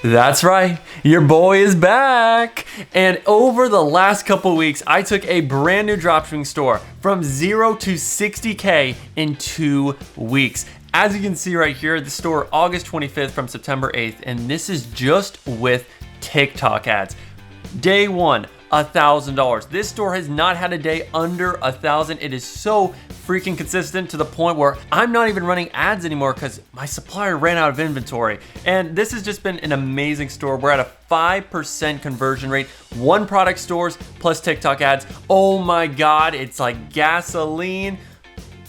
That's right, your boy is back. And over the last couple weeks, I took a brand new dropshipping store from 0 to 60K in 2 weeks. As you can see right here, the store August 25th from September 8th, and this is just with TikTok ads. Day one, $1,000. This store has not had a day under 1,000. It is so freaking consistent to the point where I'm not even running ads anymore because my supplier ran out of inventory. And this has just been an amazing store. We're at a 5% conversion rate, one product stores plus TikTok ads. Oh my God, it's like gasoline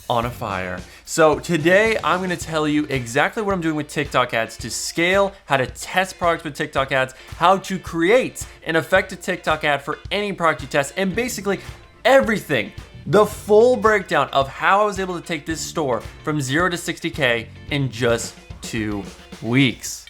on a fire. So today I'm gonna tell you exactly what I'm doing with TikTok ads to scale, how to test products with TikTok ads, how to create an effective TikTok ad for any product you test, and basically everything. The full breakdown of how I was able to take this store from 0 to 60K in just 2 weeks.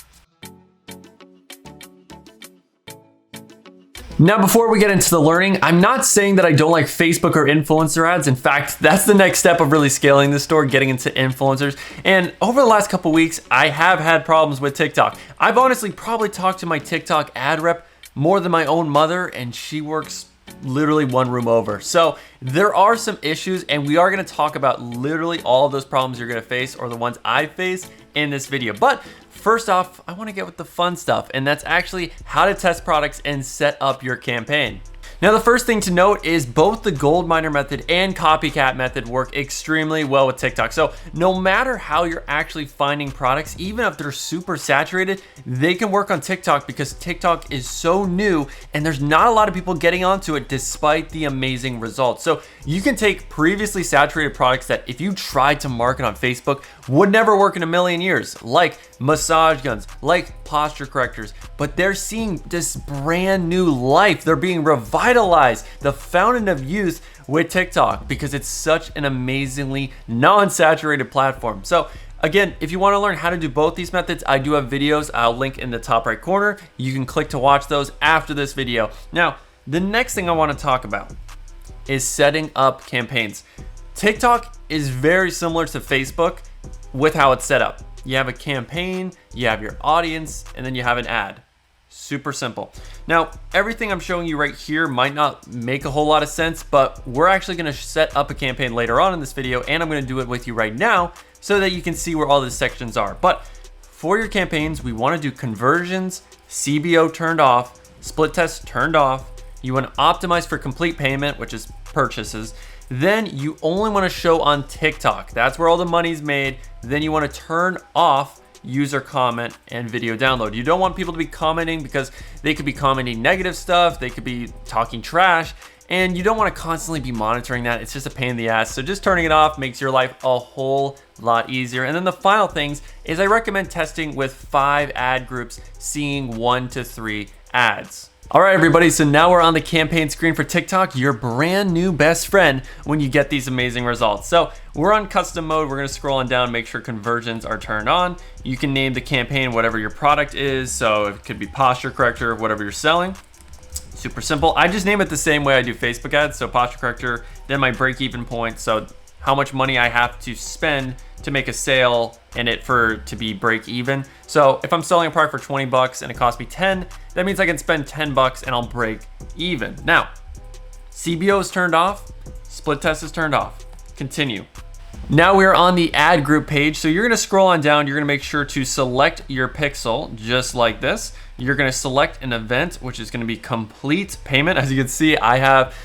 Now, before we get into the learning, I'm not saying that I don't like Facebook or influencer ads. In fact, that's the next step of really scaling this store, getting into influencers. And over the last couple weeks, I have had problems with TikTok. I've honestly probably talked to my TikTok ad rep more than my own mother, and she works literally one room over. So there are some issues, and we are gonna talk about literally all of those problems you're gonna face, or the ones I face in this video. But first off, I wanna get with the fun stuff, and that's actually how to test products and set up your campaign. Now, the first thing to note is both the gold miner method and copycat method work extremely well with TikTok. So no matter how you're actually finding products, even if they're super saturated, they can work on TikTok because TikTok is so new and there's not a lot of people getting onto it despite the amazing results. So you can take previously saturated products that if you tried to market on Facebook would never work in a million years, like massage guns, like posture correctors, but they're seeing this brand new life. They're being revitalized, the fountain of youth with TikTok, because it's such an amazingly non-saturated platform. So again, if you want to learn how to do both these methods, I do have videos. I'll link in the top right corner. You can click to watch those after this video. Now, the next thing I want to talk about is setting up campaigns. TikTok is very similar to Facebook with how it's set up. You have a campaign, you have your audience, and then you have an ad. Super simple. Now, everything I'm showing you right here might not make a whole lot of sense, but we're actually gonna set up a campaign later on in this video, and I'm gonna do it with you right now so that you can see where all the sections are. But for your campaigns, we wanna do conversions, CBO turned off, split test turned off. You wanna optimize for complete payment, which is purchases. Then you only wanna show on TikTok. That's where all the money's made. Then you wanna turn off user comment and video download. You don't want people to be commenting because they could be commenting negative stuff, they could be talking trash, and you don't wanna constantly be monitoring that. It's just a pain in the ass. So just turning it off makes your life a whole lot easier. And then the final things is I recommend testing with 5 ad groups, seeing 1 to 3 ads. All right, everybody, so now we're on the campaign screen for TikTok, your brand new best friend when you get these amazing results. So we're on custom mode. We're gonna scroll on down, make sure conversions are turned on. You can name the campaign whatever your product is. So it could be posture corrector, whatever you're selling. Super simple. I just name it the same way I do Facebook ads. So posture corrector, then my break-even point. So how much money I have to spend to make a sale and it to be break even. So if I'm selling a product for 20 bucks and it costs me 10, that means I can spend 10 bucks and I'll break even. Now, CBO is turned off, split test is turned off. Continue. Now we're on the ad group page. So you're gonna scroll on down, you're gonna make sure to select your pixel just like this. You're gonna select an event, which is gonna be complete payment. As you can see, I have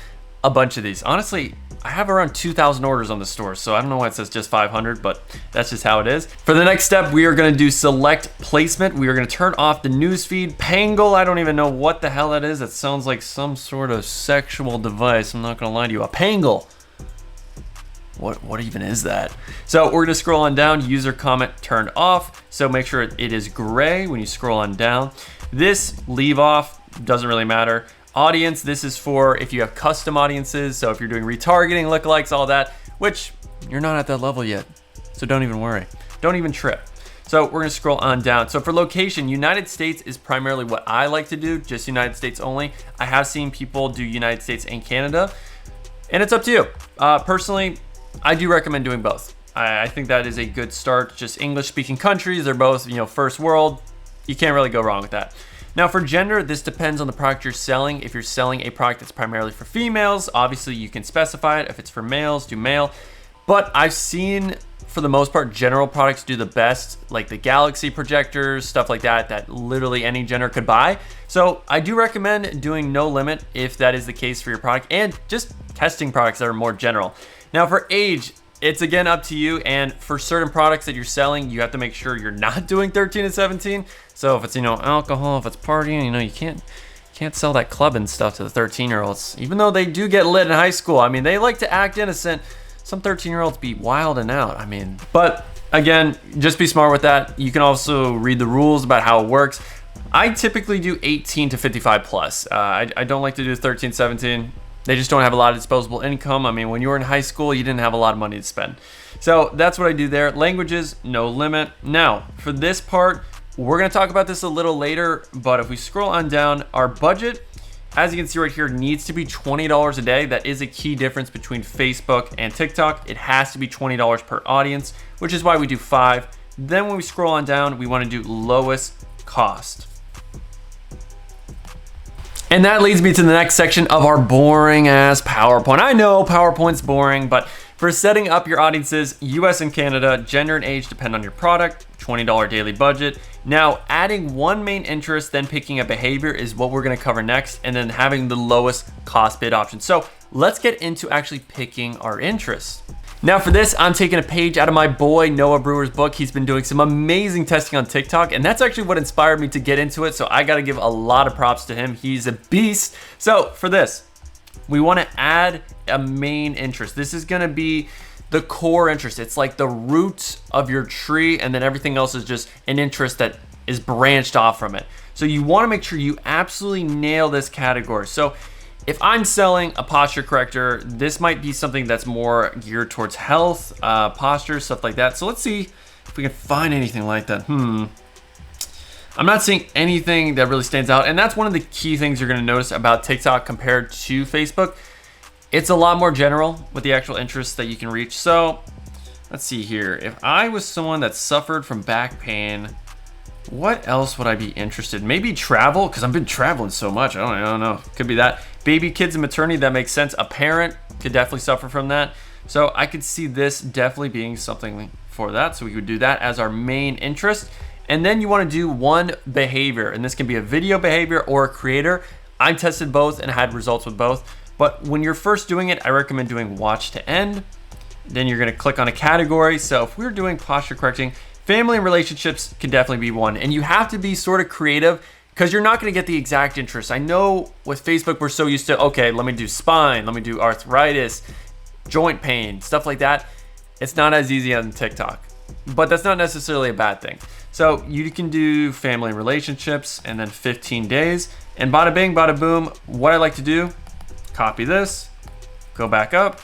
a bunch of these. Honestly, I have around 2,000 orders on the store, so I don't know why it says just 500, but that's just how it is. For the next step, we are gonna do select placement. We are gonna turn off the newsfeed. Pangle, I don't even know what the hell that is. That sounds like some sort of sexual device. I'm not gonna lie to you. A pangle. What even is that? So we're gonna scroll on down, user comment turned off. So make sure it is gray when you scroll on down. This leave off, doesn't really matter. Audience, this is for if you have custom audiences. So if you're doing retargeting, lookalikes, all that, which you're not at that level yet. So don't even worry, don't even trip. So we're gonna scroll on down. So for location, United States is primarily what I like to do, just United States only. I have seen people do United States and Canada, and it's up to you. Personally, I do recommend doing both. I think that is a good start. Just English speaking countries, they're both, first world, You can't really go wrong with that. Now for gender, this depends on the product you're selling. If you're selling a product that's primarily for females, obviously you can specify it. If it's for males, do male. But I've seen, for the most part, general products do the best, like the Galaxy projectors, stuff like that, that literally any gender could buy. So I do recommend doing no limit if that is the case for your product, and just testing products that are more general. Now for age, it's again up to you, and for certain products that you're selling, you have to make sure you're not doing 13 to 17. So if it's, alcohol, if it's partying, you can't sell that club and stuff to the 13-year-olds, even though they do get lit in high school. I mean, they like to act innocent. Some 13-year-olds be wild and out. But again, just be smart with that. You can also read the rules about how it works. I typically do 18 to 55 plus. I don't like to do 13, 17. They just don't have a lot of disposable income. When you were in high school, you didn't have a lot of money to spend. So that's what I do there. Languages, no limit. Now, for this part, we're gonna talk about this a little later, but if we scroll on down, our budget, as you can see right here, needs to be $20 a day. That is a key difference between Facebook and TikTok. It has to be $20 per audience, which is why we do 5. Then when we scroll on down, we wanna do lowest cost. And that leads me to the next section of our boring ass PowerPoint. I know PowerPoint's boring, but for setting up your audiences, US and Canada, gender and age depend on your product, $20 daily budget. Now, adding one main interest, then picking a behavior is what we're gonna cover next, and then having the lowest cost bid option. So let's get into actually picking our interests. Now for this, I'm taking a page out of my boy Noah Brewer's book. He's been doing some amazing testing on TikTok, and that's actually what inspired me to get into it. So I gotta give a lot of props to him. He's a beast. So for this, we wanna add a main interest. This is gonna be the core interest. It's like the root of your tree, and then everything else is just an interest that is branched off from it. So you wanna make sure you absolutely nail this category. So if I'm selling a posture corrector, this might be something that's more geared towards health, posture, stuff like that. So let's see if we can find anything like that. I'm not seeing anything that really stands out. And that's one of the key things you're gonna notice about TikTok compared to Facebook. It's a lot more general with the actual interests that you can reach. So let's see here. If I was someone that suffered from back pain, what else would I be interested in? Maybe travel, because I've been traveling so much. I don't know. Could be that. Baby, kids, and maternity, that makes sense. A parent could definitely suffer from that. So I could see this definitely being something for that. So we would do that as our main interest. And then you want to do one behavior, and this can be a video behavior or a creator. I tested both and had results with both. But when you're first doing it, I recommend doing watch to end. Then you're gonna click on a category. So if we're doing posture correcting, family and relationships can definitely be one. And you have to be sort of creative because you're not gonna get the exact interest. I know with Facebook, we're so used to, okay, let me do spine, let me do arthritis, joint pain, stuff like that. It's not as easy on TikTok, but that's not necessarily a bad thing. So you can do family and relationships and then 15 days. And bada bing, bada boom, what I like to do, copy this, go back up,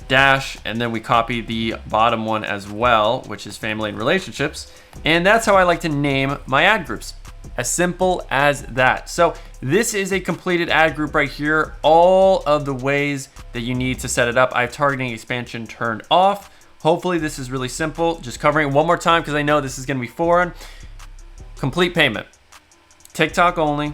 dash, and then we copy the bottom one as well, which is family and relationships. And that's how I like to name my ad groups. As simple as that. So this is a completed ad group right here. All of the ways that you need to set it up. I have targeting expansion turned off. Hopefully this is really simple. Just covering it one more time because I know this is gonna be foreign. Complete payment. TikTok only.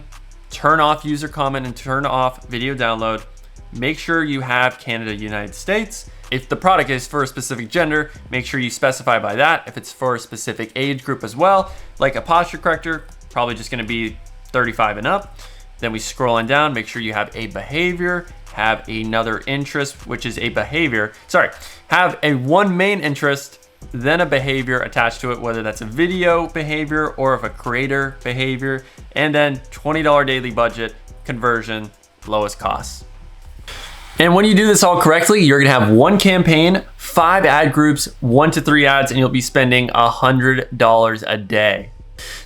Turn off user comment and turn off video download. Make sure you have Canada, United States. If the product is for a specific gender, make sure you specify by that. If it's for a specific age group as well, like a posture corrector, probably just gonna be 35 and up. Then we scroll on down, make sure you have a behavior, have another interest, which is a behavior. Sorry, have a one main interest, then a behavior attached to it, whether that's a video behavior or if a creator behavior, and then $20 daily budget, conversion, lowest cost. And when you do this all correctly, you're gonna have one campaign, 5 ad groups, 1 to 3 ads, and you'll be spending $100 a day.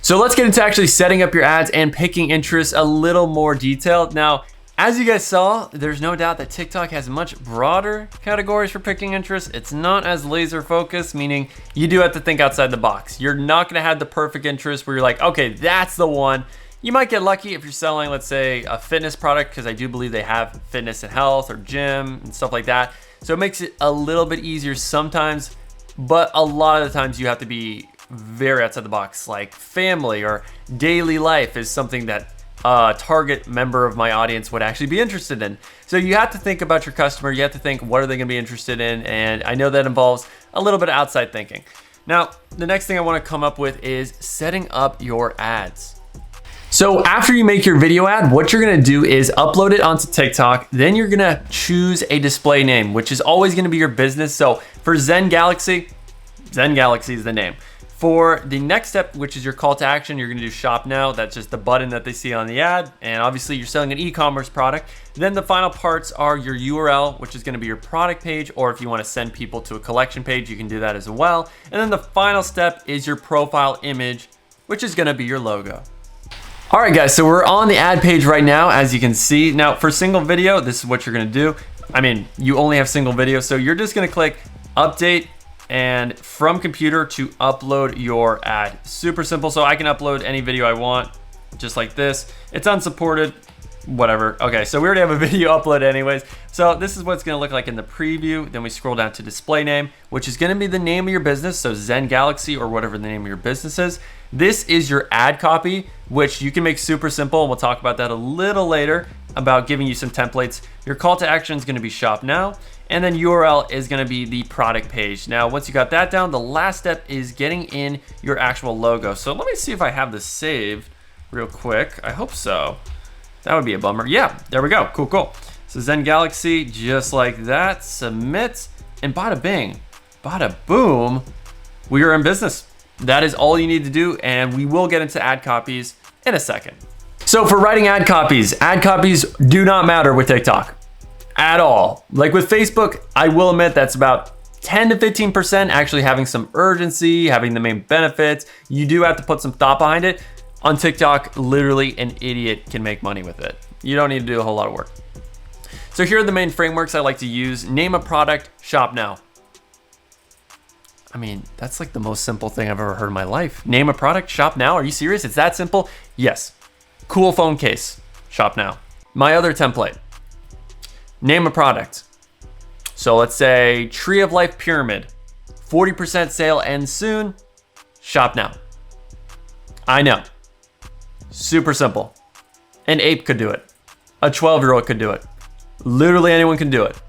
So let's get into actually setting up your ads and picking interests a little more detailed. Now, as you guys saw, there's no doubt that TikTok has much broader categories for picking interests. It's not as laser focused, meaning you do have to think outside the box. You're not gonna have the perfect interest where you're like, okay, that's the one. You might get lucky if you're selling, let's say, a fitness product, because I do believe they have fitness and health or gym and stuff like that. So it makes it a little bit easier sometimes, but a lot of the times you have to be very outside the box, like family or daily life is something that a target member of my audience would actually be interested in. So you have to think about your customer. You have to think, what are they going to be interested in? And I know that involves a little bit of outside thinking. Now, the next thing I want to come up with is setting up your ads. So after you make your video ad, what you're gonna do is upload it onto TikTok. Then you're gonna choose a display name, which is always gonna be your business. So for Zen Galaxy is the name. For the next step, which is your call to action, you're gonna do shop now. That's just the button that they see on the ad. And obviously you're selling an e-commerce product. Then the final parts are your URL, which is gonna be your product page, or if you wanna send people to a collection page, you can do that as well. And then the final step is your profile image, which is gonna be your logo. All right, guys, so we're on the ad page right now, as you can see. Now, for single video, this is what you're gonna do. I mean, you only have single video, so you're just gonna click update and from computer to upload your ad. Super simple, so I can upload any video I want, just like this. It's unsupported, whatever. Okay, so we already have a video uploaded anyways. So this is what it's gonna look like in the preview. Then we scroll down to display name, which is gonna be the name of your business. So Zen Galaxy or whatever the name of your business is. This is your ad copy, which you can make super simple. And we'll talk about that a little later about giving you some templates. Your call to action is gonna be shop now. And then URL is gonna be the product page. Now, once you got that down, the last step is getting in your actual logo. So let me see if I have this saved real quick. I hope so. That would be a bummer. Yeah, there we go. Cool. So Zen Galaxy, just like that, submit, and bada bing, bada boom, we are in business. That is all you need to do, and we will get into ad copies in a second. So for writing ad copies do not matter with TikTok at all. Like with Facebook, I will admit that's about 10 to 15% actually having some urgency, having the main benefits. You do have to put some thought behind it. On TikTok, literally an idiot can make money with it. You don't need to do a whole lot of work. So here are the main frameworks I like to use. Name a product, shop now. I mean, that's like the most simple thing I've ever heard in my life. Name a product, shop now. Are you serious? It's that simple? Yes. Cool phone case, shop now. My other template, name a product. So let's say Tree of Life Pyramid, 40% sale ends soon, shop now. I know. Super simple. An ape could do it. A 12-year-old could do it. Literally anyone can do it.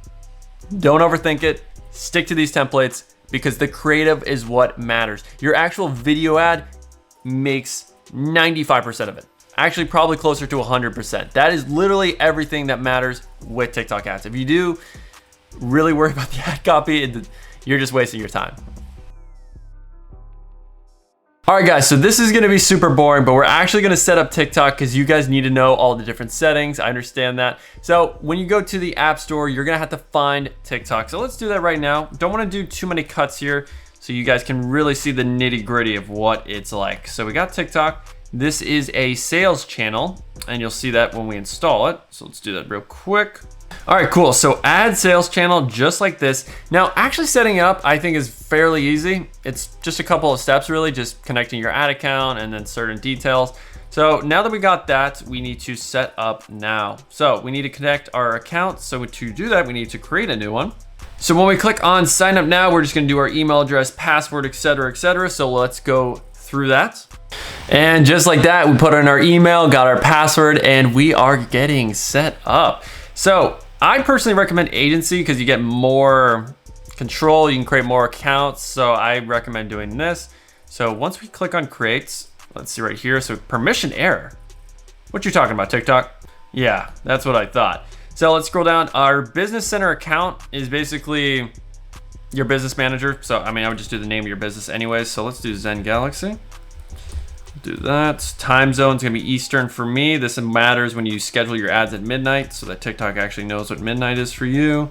Don't overthink it. Stick to these templates because the creative is what matters. Your actual video ad makes 95% of it. Actually, probably closer to 100%. That is literally everything that matters with TikTok ads. If you do really worry about the ad copy, you're just wasting your time. All right, guys, so this is gonna be super boring, but we're actually gonna set up TikTok because you guys need to know all the different settings. I understand that. So when you go to the App Store, you're gonna have to find TikTok. So let's do that right now. Don't wanna do too many cuts here so you guys can really see the nitty gritty of what it's like. So we got TikTok. This is a sales channel, and you'll see that when we install it. So let's do that real quick. All right, cool. So add sales channel just like this. Now, actually setting it up, I think is fairly easy. It's just a couple of steps really, just connecting your ad account and then certain details. So now that we got that, we need to set up now. So we need to connect our account. So to do that, we need to create a new one. So when we click on sign up now, we're just gonna do our email address, password, et cetera, et cetera. So let's go through that. And just like that, we put in our email, got our password, and we are getting set up. So I personally recommend agency because you get more control, you can create more accounts. So I recommend doing this. So once we click on create, let's see right here. So permission error. What you talking about, TikTok? Yeah, that's what I thought. So let's scroll down. Our business center account is basically your business manager. So I mean, I would just do the name of your business anyways. So let's do Zen Galaxy. Do that. Time zone is gonna be Eastern for me. This matters when you schedule your ads at midnight so that TikTok actually knows what midnight is for you.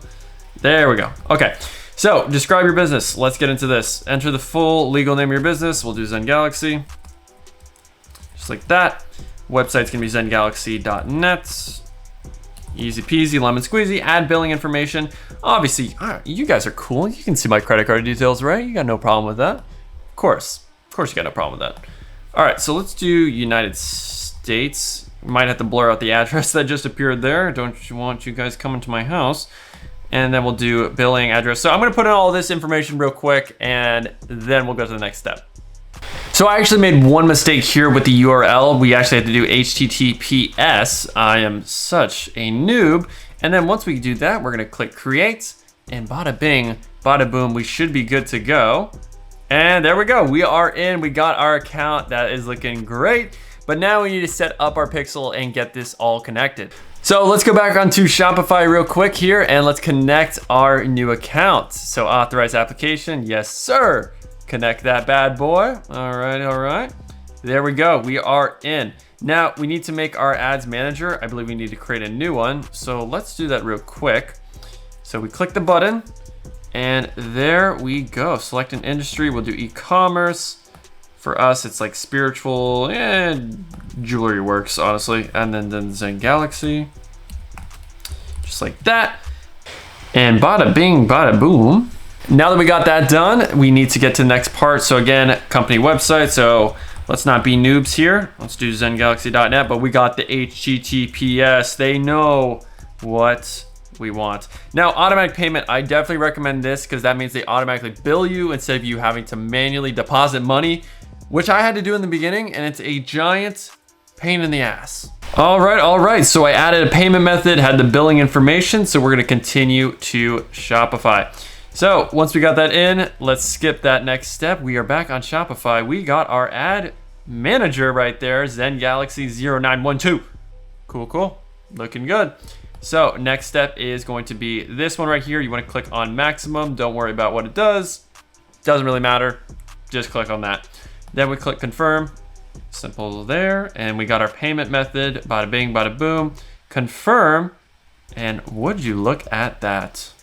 There we go. Okay, so describe your business. Let's get into this. Enter the full legal name of your business. We'll do Zen Galaxy. Just like that. Website's gonna be zengalaxy.net. Easy peasy, lemon squeezy. Add billing information. Obviously, you guys are cool. You can see my credit card details, right? You got no problem with that. Of course you got no problem with that. All right, so let's do United States. Might have to blur out the address that just appeared there. Don't want you guys coming to my house. And then we'll do billing address. So I'm gonna put in all this information real quick and then we'll go to the next step. So I actually made one mistake here with the URL. We actually had to do HTTPS. I am such a noob. And then once we do that, we're gonna click create, and bada bing, bada boom, we should be good to go. And there we go, we are in, we got our account. That is looking great. But now we need to set up our pixel and get this all connected. So let's go back onto Shopify real quick here and let's connect our new account. So authorize application, yes sir. Connect that bad boy. All right. There we go, we are in. Now we need to make our ads manager. I believe we need to create a new one. So let's do that real quick. So we click the button and there we go. Select an industry, we'll do e-commerce. For us, it's like spiritual and jewelry works, honestly. And then Zen Galaxy, just like that. And bada bing, bada boom. Now that we got that done, we need to get to the next part. So again, company website. So let's not be noobs here. Let's do zengalaxy.net, but we got the HTTPS. They know what we want. Now, automatic payment, I definitely recommend this because that means they automatically bill you instead of you having to manually deposit money, which I had to do in the beginning, and it's a giant pain in the ass. All right. So I added a payment method, had the billing information, so we're gonna continue to Shopify. So once we got that in, let's skip that next step. We are back on Shopify. We got our ad manager right there, Zen Galaxy 0912. Cool, looking good. So next step is going to be this one right here. You wanna click on maximum. Don't worry about what it does. Doesn't really matter, just click on that. Then we click confirm, simple there. And we got our payment method, bada bing, bada boom, confirm. And would you look at that?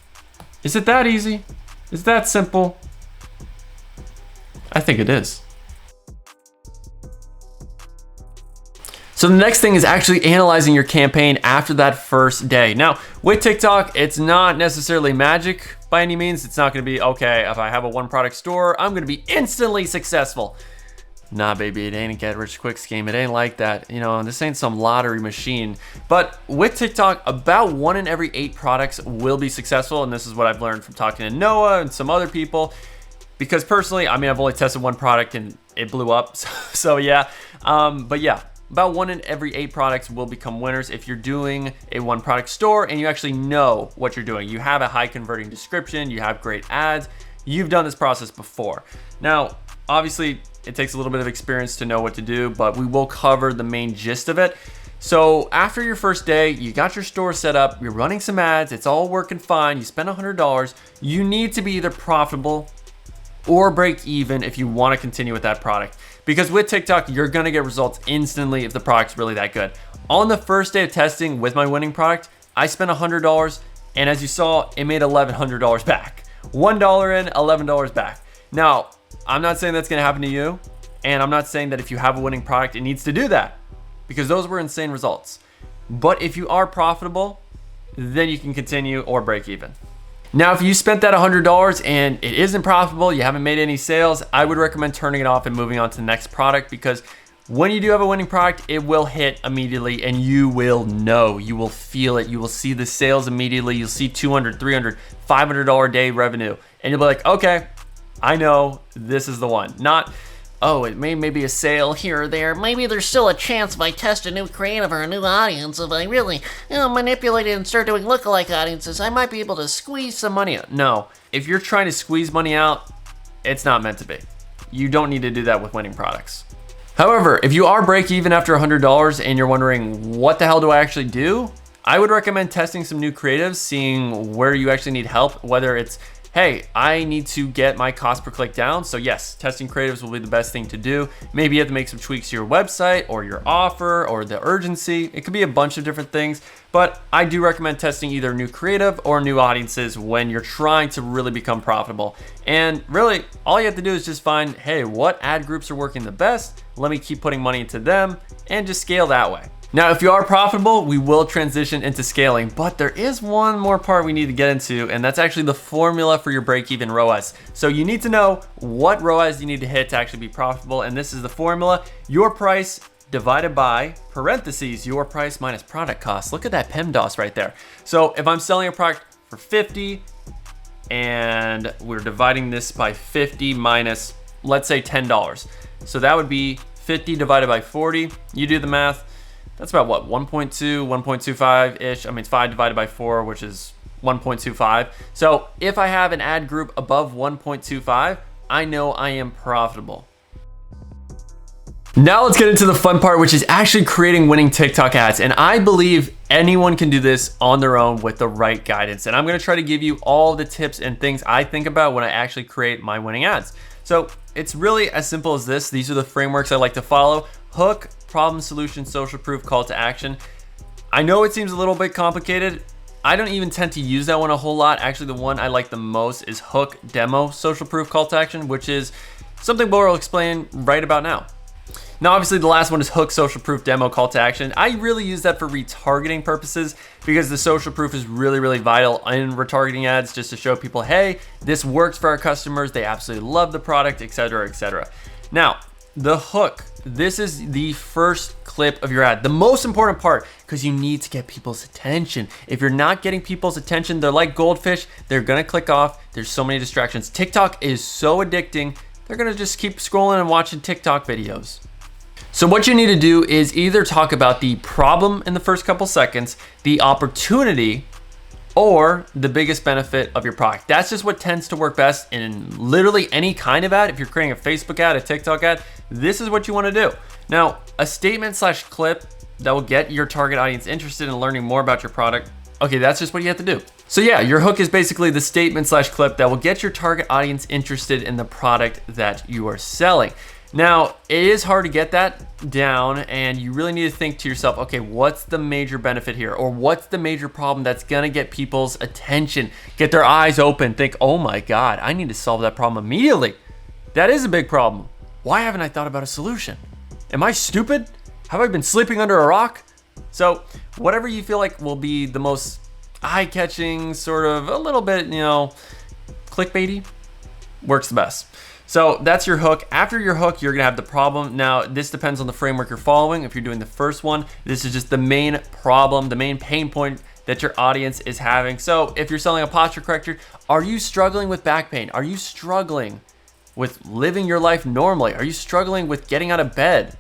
Is it that easy? Is it that simple? I think it is. So the next thing is actually analyzing your campaign after that first day. Now, with TikTok, it's not necessarily magic by any means. It's not gonna be, okay, if I have a one product store, I'm gonna be instantly successful. Nah, baby, it ain't a get rich quick scheme. It ain't like that. You know, this ain't some lottery machine. But with TikTok, about 1 in every 8 products will be successful. And this is what I've learned from talking to Noah and some other people. Because personally, I mean, I've only tested one product and it blew up. So yeah, but yeah. About 1 in every 8 products will become winners if you're doing a one product store and you actually know what you're doing. You have a high converting description, you have great ads, you've done this process before. Now, obviously, it takes a little bit of experience to know what to do, but we will cover the main gist of it. So after your first day, you got your store set up, you're running some ads, it's all working fine, you spend $100, you need to be either profitable or break even if you want to continue with that product. Because with TikTok, you're gonna get results instantly if the product's really that good. On the first day of testing with my winning product, I spent $100, and as you saw, it made $1,100 back. $1 in, $11 back. Now, I'm not saying that's gonna happen to you, and I'm not saying that if you have a winning product, it needs to do that, because those were insane results. But if you are profitable, then you can continue or break even. Now, if you spent that $100 and it isn't profitable, you haven't made any sales, I would recommend turning it off and moving on to the next product, because when you do have a winning product, it will hit immediately and you will know, you will feel it. You will see the sales immediately. You'll see $200, $300, $500 a day revenue. And you'll be like, okay, I know this is the one. Not, oh, it may be a sale here or there. Maybe there's still a chance if I test a new creative or a new audience, if I really manipulate it and start doing lookalike audiences, I might be able to squeeze some money out. No, if you're trying to squeeze money out, it's not meant to be. You don't need to do that with winning products. However, if you are break even after $100 and you're wondering, what the hell do I actually do? I would recommend testing some new creatives, seeing where you actually need help, whether it's, hey, I need to get my cost per click down. So yes, testing creatives will be the best thing to do. Maybe you have to make some tweaks to your website or your offer or the urgency. It could be a bunch of different things, but I do recommend testing either new creative or new audiences when you're trying to really become profitable. And really, all you have to do is just find, hey, what ad groups are working the best? Let me keep putting money into them and just scale that way. Now, if you are profitable, we will transition into scaling, but there is one more part we need to get into, and that's actually the formula for your break-even ROAS. So you need to know what ROAS you need to hit to actually be profitable, and this is the formula: your price divided by parentheses, your price minus product cost. Look at that PEMDAS right there. So if I'm selling a product for 50 and we're dividing this by 50 minus, let's say $10. So that would be 50 divided by 40. You do the math. That's about what, 1.2, 1.25-ish. I mean, it's 5 divided by 4, which is 1.25. So if I have an ad group above 1.25, I know I am profitable. Now let's get into the fun part, which is actually creating winning TikTok ads. And I believe anyone can do this on their own with the right guidance. And I'm gonna try to give you all the tips and things I think about when I actually create my winning ads. So it's really as simple as this. These are the frameworks I like to follow: hook, problem, solution, social proof, call to action. I know it seems a little bit complicated. I don't even tend to use that one a whole lot. Actually, the one I like the most is hook, demo, social proof, call to action, which is something we'll explain right about now. Now, obviously the last one is hook, social proof, demo, call to action. I really use that for retargeting purposes because the social proof is really, really vital in retargeting ads, just to show people, hey, this works for our customers. They absolutely love the product, etc., etc. Now, the hook, this is the first clip of your ad, the most important part, because you need to get people's attention. If you're not getting people's attention, they're like goldfish. They're gonna click off. There's so many distractions. TikTok is so addicting. They're gonna just keep scrolling and watching TikTok videos. So what you need to do is either talk about the problem in the first couple seconds, the opportunity, or the biggest benefit of your product. That's just what tends to work best in literally any kind of ad. If you're creating a Facebook ad, a TikTok ad, this is what you want to do. Now, a statement / clip that will get your target audience interested in learning more about your product. Okay, that's just what you have to do. So yeah, your hook is basically the statement / clip that will get your target audience interested in the product that you are selling. Now, it is hard to get that down, and you really need to think to yourself, okay, what's the major benefit here? Or what's the major problem that's gonna get people's attention, get their eyes open, think, oh my God, I need to solve that problem immediately. That is a big problem. Why haven't I thought about a solution? Am I stupid? Have I been sleeping under a rock? So whatever you feel like will be the most eye-catching, sort of a little bit, clickbaity, works the best. So that's your hook. After your hook, you're gonna have the problem. Now, this depends on the framework you're following. If you're doing the first one, this is just the main problem, the main pain point that your audience is having. So if you're selling a posture corrector, are you struggling with back pain? Are you struggling with living your life normally? Are you struggling with getting out of bed?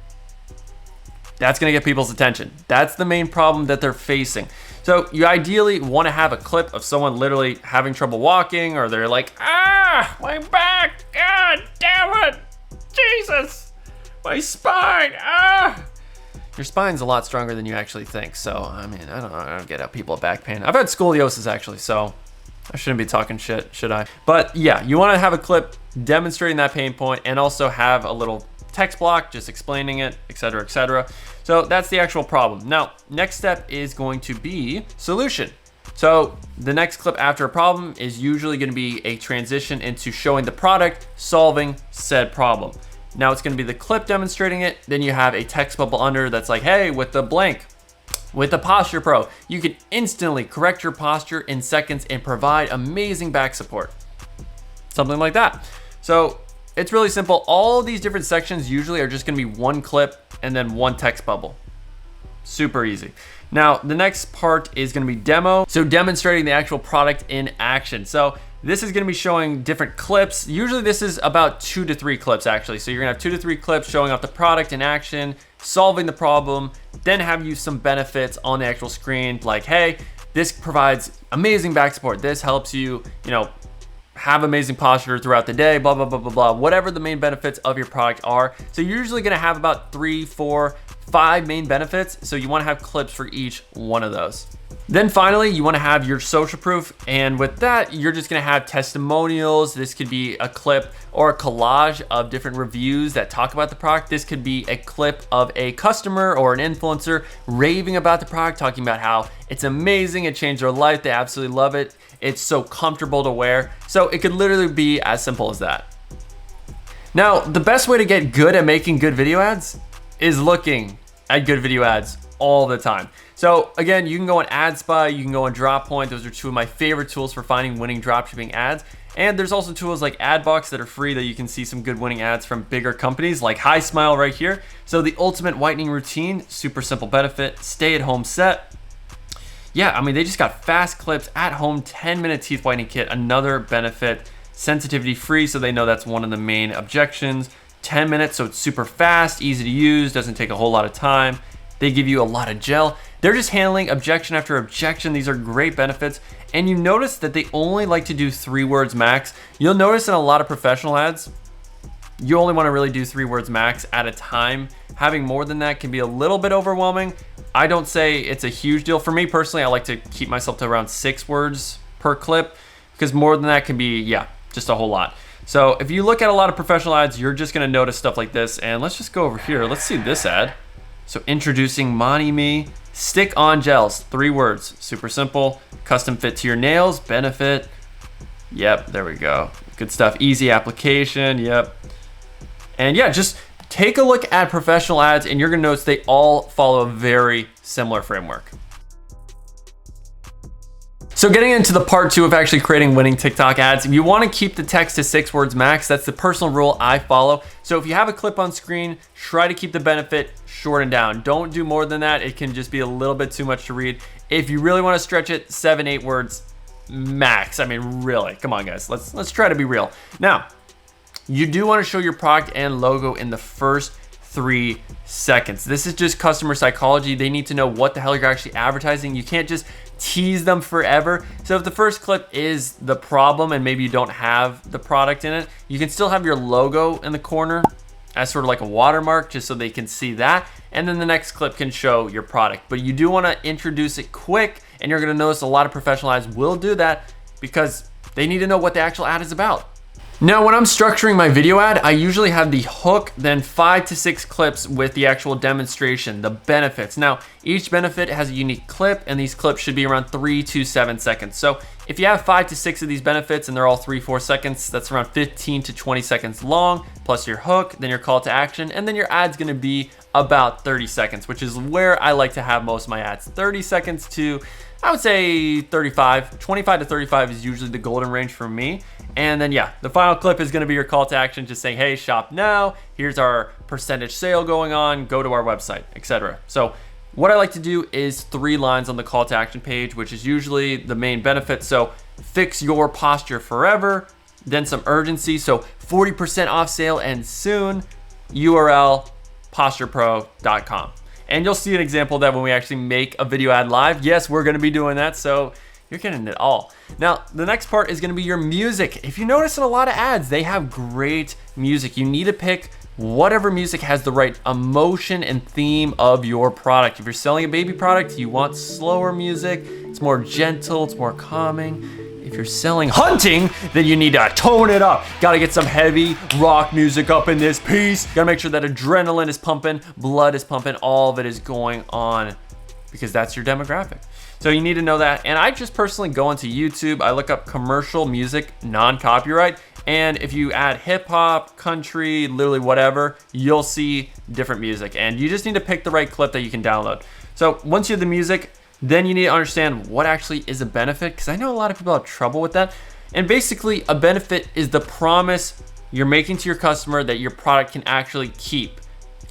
That's gonna get people's attention. That's the main problem that they're facing. So you ideally wanna have a clip of someone literally having trouble walking, or they're like, my back, God damn it, Jesus, my spine, Your spine's a lot stronger than you actually think. So, I mean, I don't get how people have back pain. I've had scoliosis actually, so I shouldn't be talking shit, should I? But yeah, you wanna have a clip demonstrating that pain point and also have a little text block just explaining it, etc., etc. So that's the actual problem. Now, next step is going to be solution. So the next clip after a problem is usually going to be a transition into showing the product solving said problem. Now it's going to be the clip demonstrating it. Then you have a text bubble under that's like, hey, with the blank, with the Posture Pro, you can instantly correct your posture in seconds and provide amazing back support. Something like that. So it's really simple. All of these different sections usually are just gonna be one clip and then one text bubble. Super easy. Now, the next part is gonna be demo. So demonstrating the actual product in action. So this is gonna be showing different clips. Usually this is about 2 to 3 clips actually. So you're gonna have 2 to 3 clips showing off the product in action, solving the problem, then have you some benefits on the actual screen like, hey, this provides amazing back support. This helps you, have amazing posture throughout the day, blah, blah, blah, blah, blah, whatever the main benefits of your product are. So you're usually gonna have about 3, 4, 5 main benefits. So you wanna have clips for each one of those. Then finally, you wanna have your social proof. And with that, you're just gonna have testimonials. This could be a clip or a collage of different reviews that talk about the product. This could be a clip of a customer or an influencer raving about the product, talking about how it's amazing, it changed their life, they absolutely love it, it's so comfortable to wear. So it could literally be as simple as that. Now, the best way to get good at making good video ads is looking at good video ads all the time. So again, you can go on AdSpy, you can go on DropPoint. Those are 2 of my favorite tools for finding winning dropshipping ads. And there's also tools like AdBox that are free that you can see some good winning ads from bigger companies like Hi Smile right here. So the ultimate whitening routine, super simple benefit, stay at home set. Yeah, I mean, they just got fast clips at home, 10-minute teeth whitening kit, another benefit, sensitivity free, so they know that's one of the main objections 10 minutes, so it's super fast, easy to use, doesn't take a whole lot of time. They give you a lot of gel. They're just handling objection after objection. These are great benefits. And you notice that they only like to do 3 words max. You'll notice in a lot of professional ads, you only want to really do 3 words max at a time. Having more than that can be a little bit overwhelming. I don't say it's a huge deal. For me personally, I like to keep myself to around 6 words per clip, because more than that can be, yeah, just a whole lot. So if you look at a lot of professional ads, you're just gonna notice stuff like this. And let's just go over here. Let's see this ad. So introducing Monty Me, stick-on gels, 3 words, super simple, custom fit to your nails, benefit. Yep, there we go. Good stuff, easy application, yep. And yeah, just take a look at professional ads and you're gonna notice they all follow a very similar framework. So getting into the part 2 of actually creating winning TikTok ads, if you want to keep the text to 6 words max, that's the personal rule I follow. So if you have a clip on screen, try to keep the benefit shortened down. Don't do more than that. It can just be a little bit too much to read. If you really want to stretch it, 7, 8 words max. I mean, really, come on guys, let's try to be real. Now, you do want to show your product and logo in the first 3 seconds. This is just customer psychology. They need to know what the hell you're actually advertising. You can't just tease them forever. So if the first clip is the problem and maybe you don't have the product in it, you can still have your logo in the corner as sort of like a watermark, just so they can see that. And then the next clip can show your product. But you do want to introduce it quick, and you're going to notice a lot of professional ads will do that because they need to know what the actual ad is about. Now, when I'm structuring my video ad, I usually have the hook, then 5 to 6 clips with the actual demonstration, the benefits. Now, each benefit has a unique clip, and these clips should be around 3 to 7 seconds. So if you have 5 to 6 of these benefits and they're all 3-4 seconds, that's around 15 to 20 seconds long, plus your hook, then your call to action, and then your ad's gonna be about 30 seconds, which is where I like to have most of my ads. 30 seconds to, I would say 35, 25 to 35 is usually the golden range for me. And then yeah, the final clip is gonna be your call to action, just saying, hey, shop now, here's our percentage sale going on, go to our website, etc. So what I like to do is 3 lines on the call to action page, which is usually the main benefit. So fix your posture forever, then some urgency. So 40% off sale and soon, URL posturepro.com. And you'll see an example of that when we actually make a video ad live. Yes, we're gonna be doing that, so you're getting it all. Now, the next part is gonna be your music. If you notice in a lot of ads, they have great music. You need to pick whatever music has the right emotion and theme of your product. If you're selling a baby product, you want slower music. It's more gentle, it's more calming. If you're selling hunting, then you need to tone it up. Gotta get some heavy rock music up in this piece. Gotta make sure that adrenaline is pumping, blood is pumping, all of it is going on, because that's your demographic. So you need to know that. And I just personally go into YouTube, I look up commercial music, non-copyright, and if you add hip hop, country, literally whatever, you'll see different music. And you just need to pick the right clip that you can download. So once you have the music, then you need to understand what actually is a benefit, because I know a lot of people have trouble with that. And basically, a benefit is the promise you're making to your customer that your product can actually keep.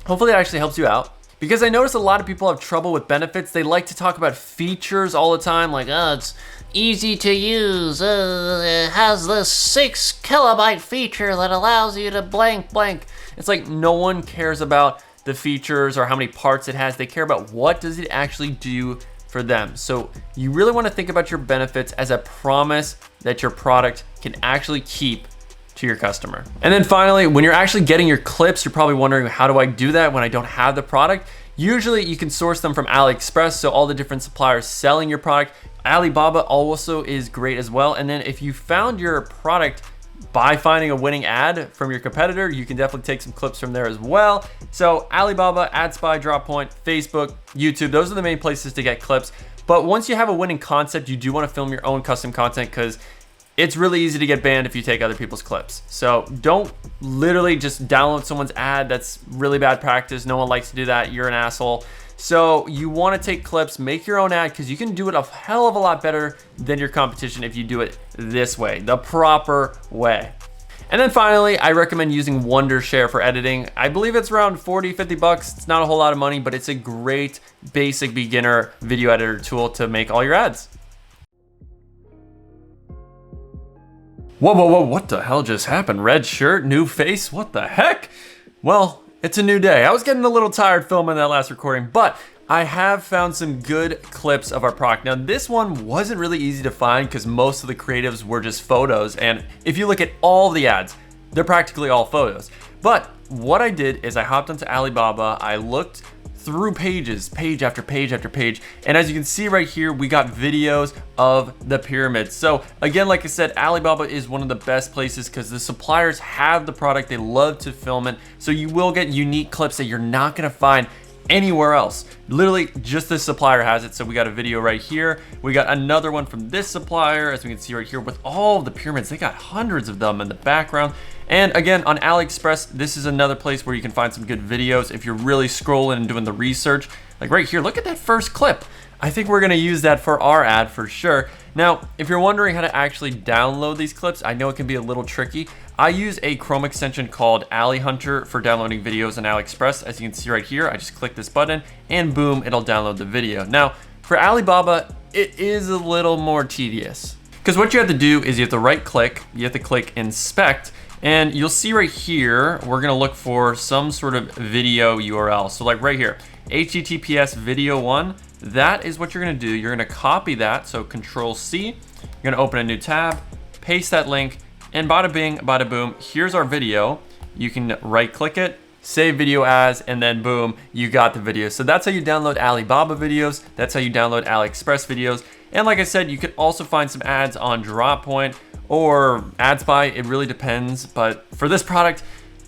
Hopefully that actually helps you out, because I notice a lot of people have trouble with benefits. They like to talk about features all the time, like, oh, it's easy to use, it has this 6 kilobyte feature that allows you to blank blank. It's like no one cares about the features or how many parts it has. They care about what does it actually do for them. So you really want to think about your benefits as a promise that your product can actually keep to your customer. And then finally, when you're actually getting your clips, you're probably wondering, how do I do that when I don't have the product? Usually you can source them from AliExpress, so all the different suppliers selling your product. Alibaba also is great as well. And then if you found your product by finding a winning ad from your competitor, you can definitely take some clips from there as well. So Alibaba, AdSpy, Droppoint, Facebook, YouTube, those are the main places to get clips. But once you have a winning concept, you do want to film your own custom content, because it's really easy to get banned if you take other people's clips. So don't literally just download someone's ad. That's really bad practice. No one likes to do that. You're an asshole. So you want to take clips, make your own ad, because you can do it a hell of a lot better than your competition if you do it this way, the proper way. And then finally, I recommend using Wondershare for editing. I believe it's around 40, 50 bucks. It's not a whole lot of money, but it's a great basic beginner video editor tool to make all your ads. Whoa, what the hell just happened? Red shirt, new face, what the heck? Well, it's a new day. I was getting a little tired filming that last recording, but I have found some good clips of our product. Now, this one wasn't really easy to find because most of the creatives were just photos. And if you look at all the ads, they're practically all photos. But what I did is I hopped onto Alibaba. I looked through pages, page after page after page. And as you can see right here, we got videos of the pyramids. So again, like I said, Alibaba is one of the best places because the suppliers have the product. They love to film it. So you will get unique clips that you're not gonna find anywhere else. Literally just this supplier has it. So we got a video right here. We got another one from this supplier, as we can see right here, with all of the pyramids. They got hundreds of them in the background. And again, on AliExpress, this is another place where you can find some good videos if you're really scrolling and doing the research. Like right here, look at that first clip. I think we're gonna use that for our ad for sure. Now, if you're wondering how to actually download these clips, I know it can be a little tricky. I use a Chrome extension called Ali Hunter for downloading videos on AliExpress. As you can see right here, I just click this button and boom, it'll download the video. Now, for Alibaba, it is a little more tedious because what you have to do is you have to right click, you have to click inspect, and you'll see right here, we're gonna look for some sort of video URL. So like right here, HTTPS video 1, that is what you're gonna do. You're gonna copy that, so Control C, you're gonna open a new tab, paste that link, and bada bing, bada boom, here's our video. You can right click it, save video as, and then boom, you got the video. So that's how you download Alibaba videos. That's how you download AliExpress videos. And like I said, you can also find some ads on Droppoint or AdSpy, it really depends. But for this product,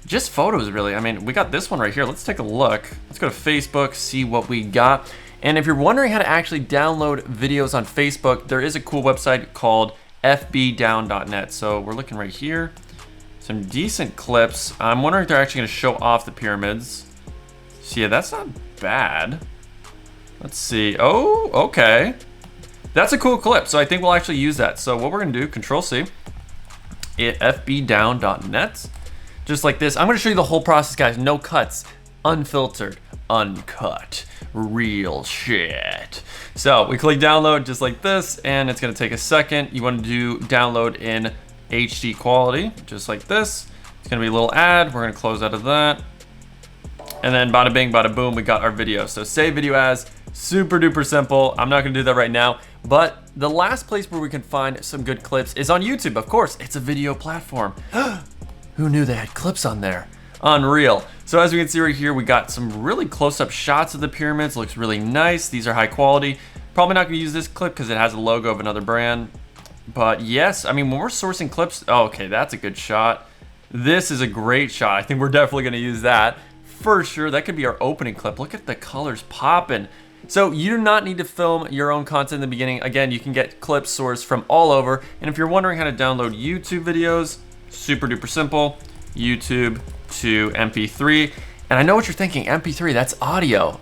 just photos really. I mean, we got this one right here. Let's take a look. Let's go to Facebook, see what we got. And if you're wondering how to actually download videos on Facebook, there is a cool website called fbdown.net. So we're looking right here, some decent clips. I'm wondering if they're actually gonna show off the pyramids. So yeah, that's not bad. Let's see, oh, okay. That's a cool clip, so I think we'll actually use that. So what we're gonna do, Control C, fbdown.net, just like this. I'm gonna show you the whole process, guys. No cuts, unfiltered, uncut, real shit. So we click download just like this, and it's gonna take a second. You wanna do download in HD quality, just like this. It's gonna be a little ad. We're gonna close out of that. And then bada bing, bada boom, we got our video. So save video as, super duper simple. I'm not gonna do that right now, but the last place where we can find some good clips is on YouTube. Of course, it's a video platform. Who knew they had clips on there? Unreal. So as we can see right here, we got some really close-up shots of the pyramids. Looks really nice. These are high quality. Probably not gonna use this clip because it has a logo of another brand. But yes, I mean, when we're sourcing clips, oh, okay, that's a good shot. This is a great shot. I think we're definitely gonna use that for sure. That could be our opening clip. Look at the colors popping. So you do not need to film your own content in the beginning. Again, you can get clips sourced from all over. And if you're wondering how to download YouTube videos, super duper simple, YouTube to MP3. And I know what you're thinking, MP3, that's audio.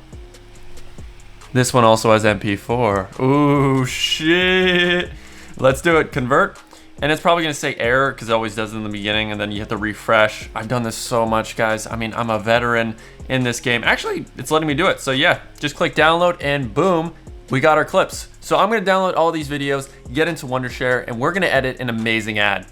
This one also has MP4. Ooh, shit. Let's do it, convert. And it's probably gonna say error because it always does in the beginning, and then you have to refresh. I've done this so much, guys. I mean, I'm a veteran in this game. Actually, it's letting me do it. So yeah, just click download and boom, we got our clips. So I'm gonna download all these videos, get into Wondershare, and we're gonna edit an amazing ad.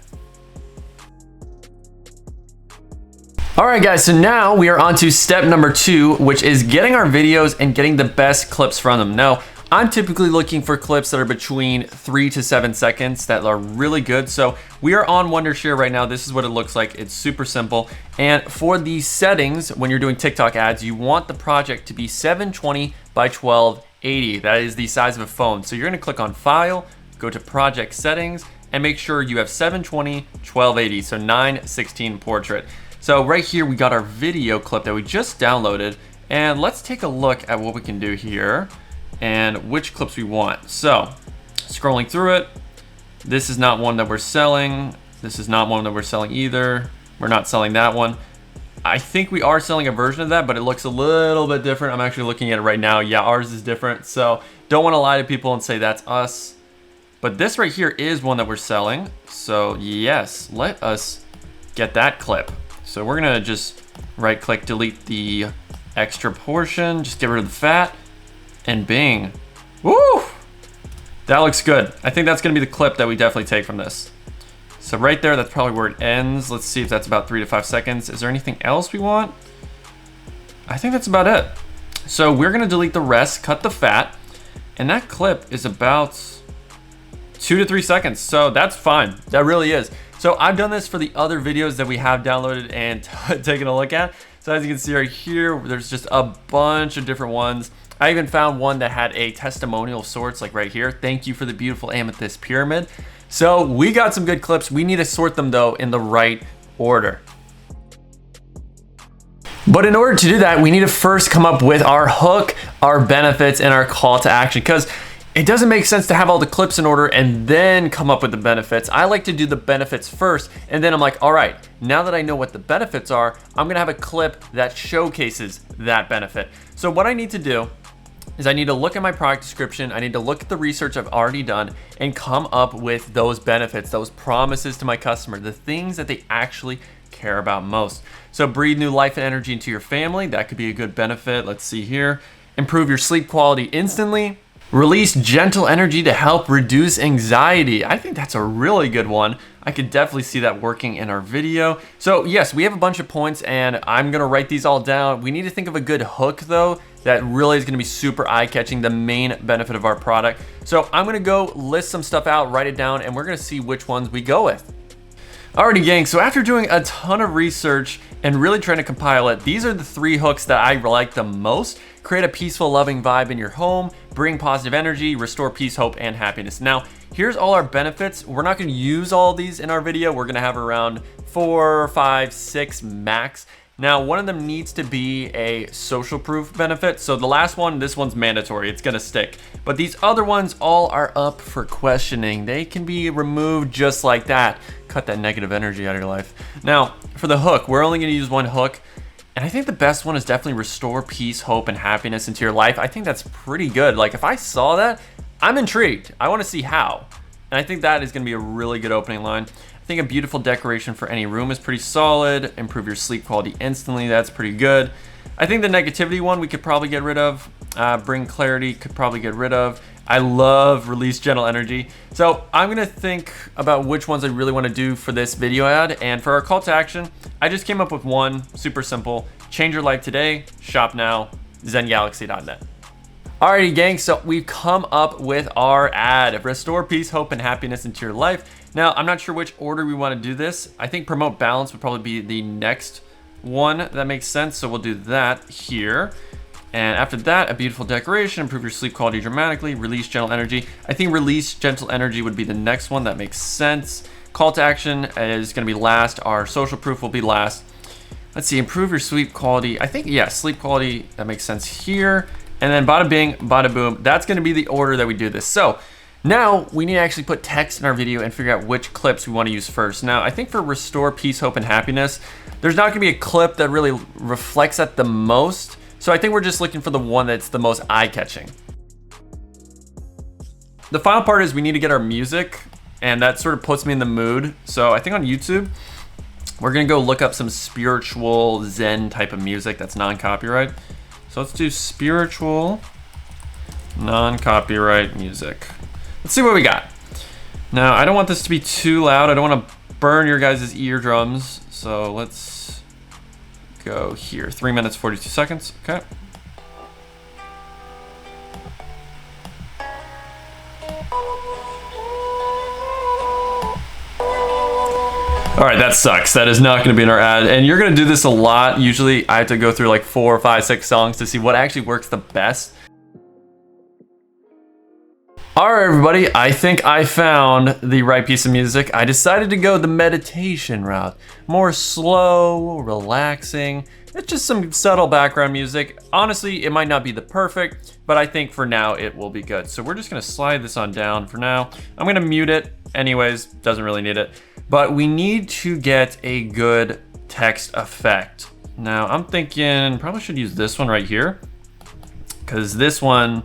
All right, guys, so now we are on to step number 2, which is getting our videos and getting the best clips from them. Now, I'm typically looking for clips that are between 3 to 7 seconds that are really good. So we are on Wondershare right now. This is what it looks like. It's super simple. And for the settings, when you're doing TikTok ads, you want the project to be 720 by 1280. That is the size of a phone. So you're gonna click on File, go to Project Settings, and make sure you have 720, 1280, so 9:16 portrait. So right here, we got our video clip that we just downloaded. And let's take a look at what we can do here and which clips we want. So scrolling through it, this is not one that we're selling. This is not one that we're selling either. We're not selling that one. I think we are selling a version of that, but it looks a little bit different. I'm actually looking at it right now. Yeah, ours is different. So don't want to lie to people and say that's us. But this right here is one that we're selling. So yes, let us get that clip. So we're gonna just right click, delete the extra portion, just get rid of the fat. And bing. Woo! That looks good. I think that's gonna be the clip that we definitely take from this. So right there, that's probably where it ends. Let's see if that's about 3 to 5 seconds. Is there anything else we want? I think that's about it. So we're gonna delete the rest, cut the fat, and that clip is about 2 to 3 seconds. So that's fine, that really is. So I've done this for the other videos that we have downloaded and taken a look at. So as you can see right here, there's just a bunch of different ones. I even found one that had a testimonial of sorts, like right here. Thank you for the beautiful amethyst pyramid. So we got some good clips. We need to sort them though in the right order. But in order to do that, we need to first come up with our hook, our benefits, and our call to action, because it doesn't make sense to have all the clips in order and then come up with the benefits. I like to do the benefits first, and then I'm like, all right, now that I know what the benefits are, I'm gonna have a clip that showcases that benefit. So what I need to do is I need to look at my product description, I need to look at the research I've already done and come up with those benefits, those promises to my customer, the things that they actually care about most. So breathe new life and energy into your family. That could be a good benefit. Let's see here. Improve your sleep quality instantly. Release gentle energy to help reduce anxiety. I think that's a really good one. I could definitely see that working in our video. So yes, we have a bunch of points and I'm gonna write these all down. We need to think of a good hook though that really is gonna be super eye-catching, the main benefit of our product. So I'm gonna go list some stuff out, write it down, and we're gonna see which ones we go with. Alrighty gang, so after doing a ton of research and really trying to compile it, these are the 3 hooks that I like the most. Create a peaceful, loving vibe in your home, bring positive energy, restore peace, hope, and happiness. Now, here's all our benefits. We're not gonna use all these in our video. We're gonna have around 4, 5, 6 max. Now, one of them needs to be a social proof benefit. So the last one, this one's mandatory, it's gonna stick. But these other ones all are up for questioning. They can be removed just like that. Cut that negative energy out of your life. Now, for the hook, we're only gonna use one hook. And I think the best one is definitely restore peace, hope, and happiness into your life. I think that's pretty good. Like if I saw that, I'm intrigued. I wanna see how. And I think that is gonna be a really good opening line. I think a beautiful decoration for any room is pretty solid. Improve your sleep quality instantly, that's pretty good. I think the negativity one we could probably get rid of. Bring clarity, could probably get rid of. I love release gentle energy. So I'm gonna think about which ones I really wanna do for this video ad. And for our call to action, I just came up with one, super simple. Change your life today, shop now, zengalaxy.net. Alrighty gang, so we've come up with our ad. Restore peace, hope, and happiness into your life. Now, I'm not sure which order we wanna do this. I think promote balance would probably be the next one that makes sense. So we'll do that here. And after that, a beautiful decoration, improve your sleep quality dramatically, release gentle energy. I think release gentle energy would be the next one, that makes sense. Call to action is gonna be last. Our social proof will be last. Let's see, improve your sleep quality. I think, yeah, sleep quality, that makes sense here. And then bada bing, bada boom. That's gonna be the order that we do this. So now we need to actually put text in our video and figure out which clips we wanna use first. Now, I think for restore peace, hope, and happiness, there's not gonna be a clip that really reflects that the most. So I think we're just looking for the one that's the most eye-catching. The final part is we need to get our music, and that sort of puts me in the mood. So I think on YouTube, we're gonna go look up some spiritual Zen type of music that's non-copyright. So let's do spiritual, non-copyright music. Let's see what we got. Now, I don't want this to be too loud. I don't wanna burn your guys' eardrums. So let's go here, 3 minutes, 42 seconds, okay. All right, that sucks. That is not gonna be in our ad. And you're gonna do this a lot. Usually I have to go through like 4, 5, 6 songs to see what actually works the best. All right, everybody, I think I found the right piece of music. I decided to go the meditation route. More slow, relaxing. It's just some subtle background music. Honestly, it might not be the perfect, but I think for now it will be good. So we're just gonna slide this on down for now. I'm gonna mute it anyways, doesn't really need it. But we need to get a good text effect. Now I'm thinking probably should use this one right here, because this one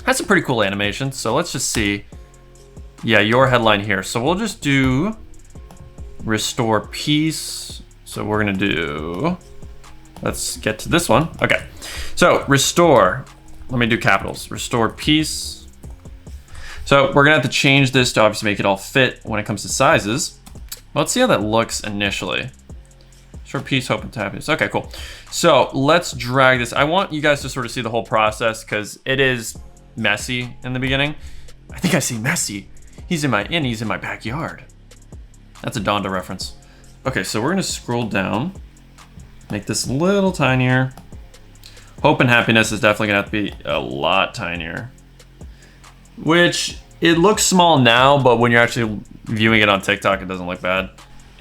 has a pretty cool animation. So let's just see. Yeah, your headline here. So we'll just do restore peace. So we're gonna do, let's get to this one. Okay, so restore, let me do capitals, restore peace. So we're gonna have to change this to obviously make it all fit when it comes to sizes. Let's see how that looks initially. Short peace, hope, and happiness. Okay, cool. So let's drag this. I want you guys to sort of see the whole process because it is messy in the beginning. I think I see Messi. He's in my backyard. That's a Donda reference. Okay, so we're gonna scroll down, make this a little tinier. Hope and happiness is definitely gonna have to be a lot tinier, which it looks small now, but when you're actually viewing it on TikTok, it doesn't look bad.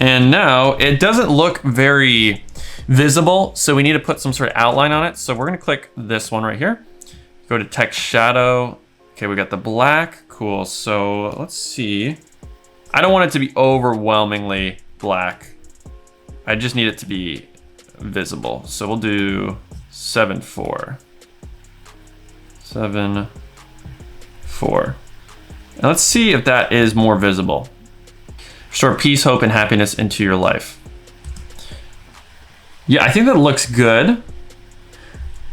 And now it doesn't look very visible, so we need to put some sort of outline on it. So we're gonna click this one right here. Go to text shadow. Okay, we got the black, cool. So let's see. I don't want it to be overwhelmingly black. I just need it to be visible. So we'll do 7.4. 7.4. And let's see if that is more visible. Restore peace, hope, and happiness into your life. Yeah, I think that looks good.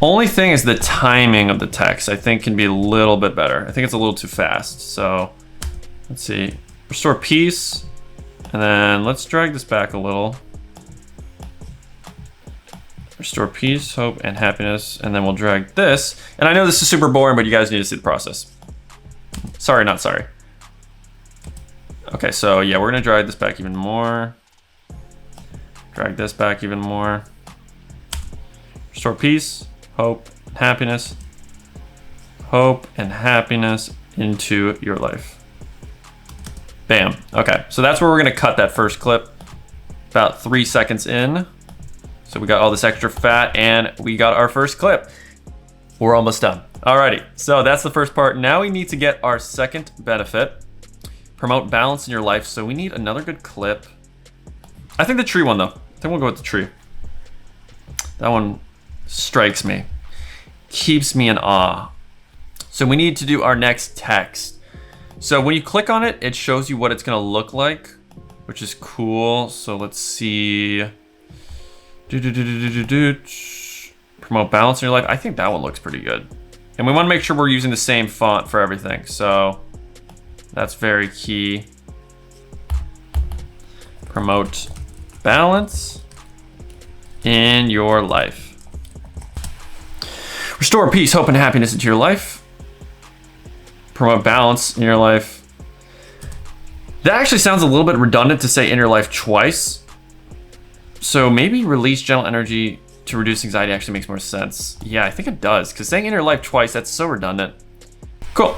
Only thing is the timing of the text, I think, can be a little bit better. I think it's a little too fast. So let's see. Restore peace. And then let's drag this back a little. Restore peace, hope, and happiness. And then we'll drag this. And I know this is super boring, but you guys need to see the process. Sorry, not sorry. Okay, so yeah, we're gonna drag this back even more. Drag this back even more. Restore peace, hope, and happiness. Hope and happiness into your life. Bam. Okay, so that's where we're gonna cut that first clip. About 3 seconds in. So we got all this extra fat and we got our first clip. We're almost done. Alrighty, so that's the first part. Now we need to get our second benefit. Promote balance in your life. So we need another good clip. I think the tree one though. I think we'll go with the tree. That one strikes me. Keeps me in awe. So we need to do our next text. So when you click on it, it shows you what it's gonna look like, which is cool. So let's see. Promote balance in your life. I think that one looks pretty good. And we wanna make sure we're using the same font for everything. So that's very key. Promote balance in your life. Restore peace, hope, and happiness into your life. Promote balance in your life. That actually sounds a little bit redundant to say in your life twice. So maybe release gentle energy to reduce anxiety actually makes more sense. Yeah, I think it does, because saying in your life twice, that's so redundant. Cool.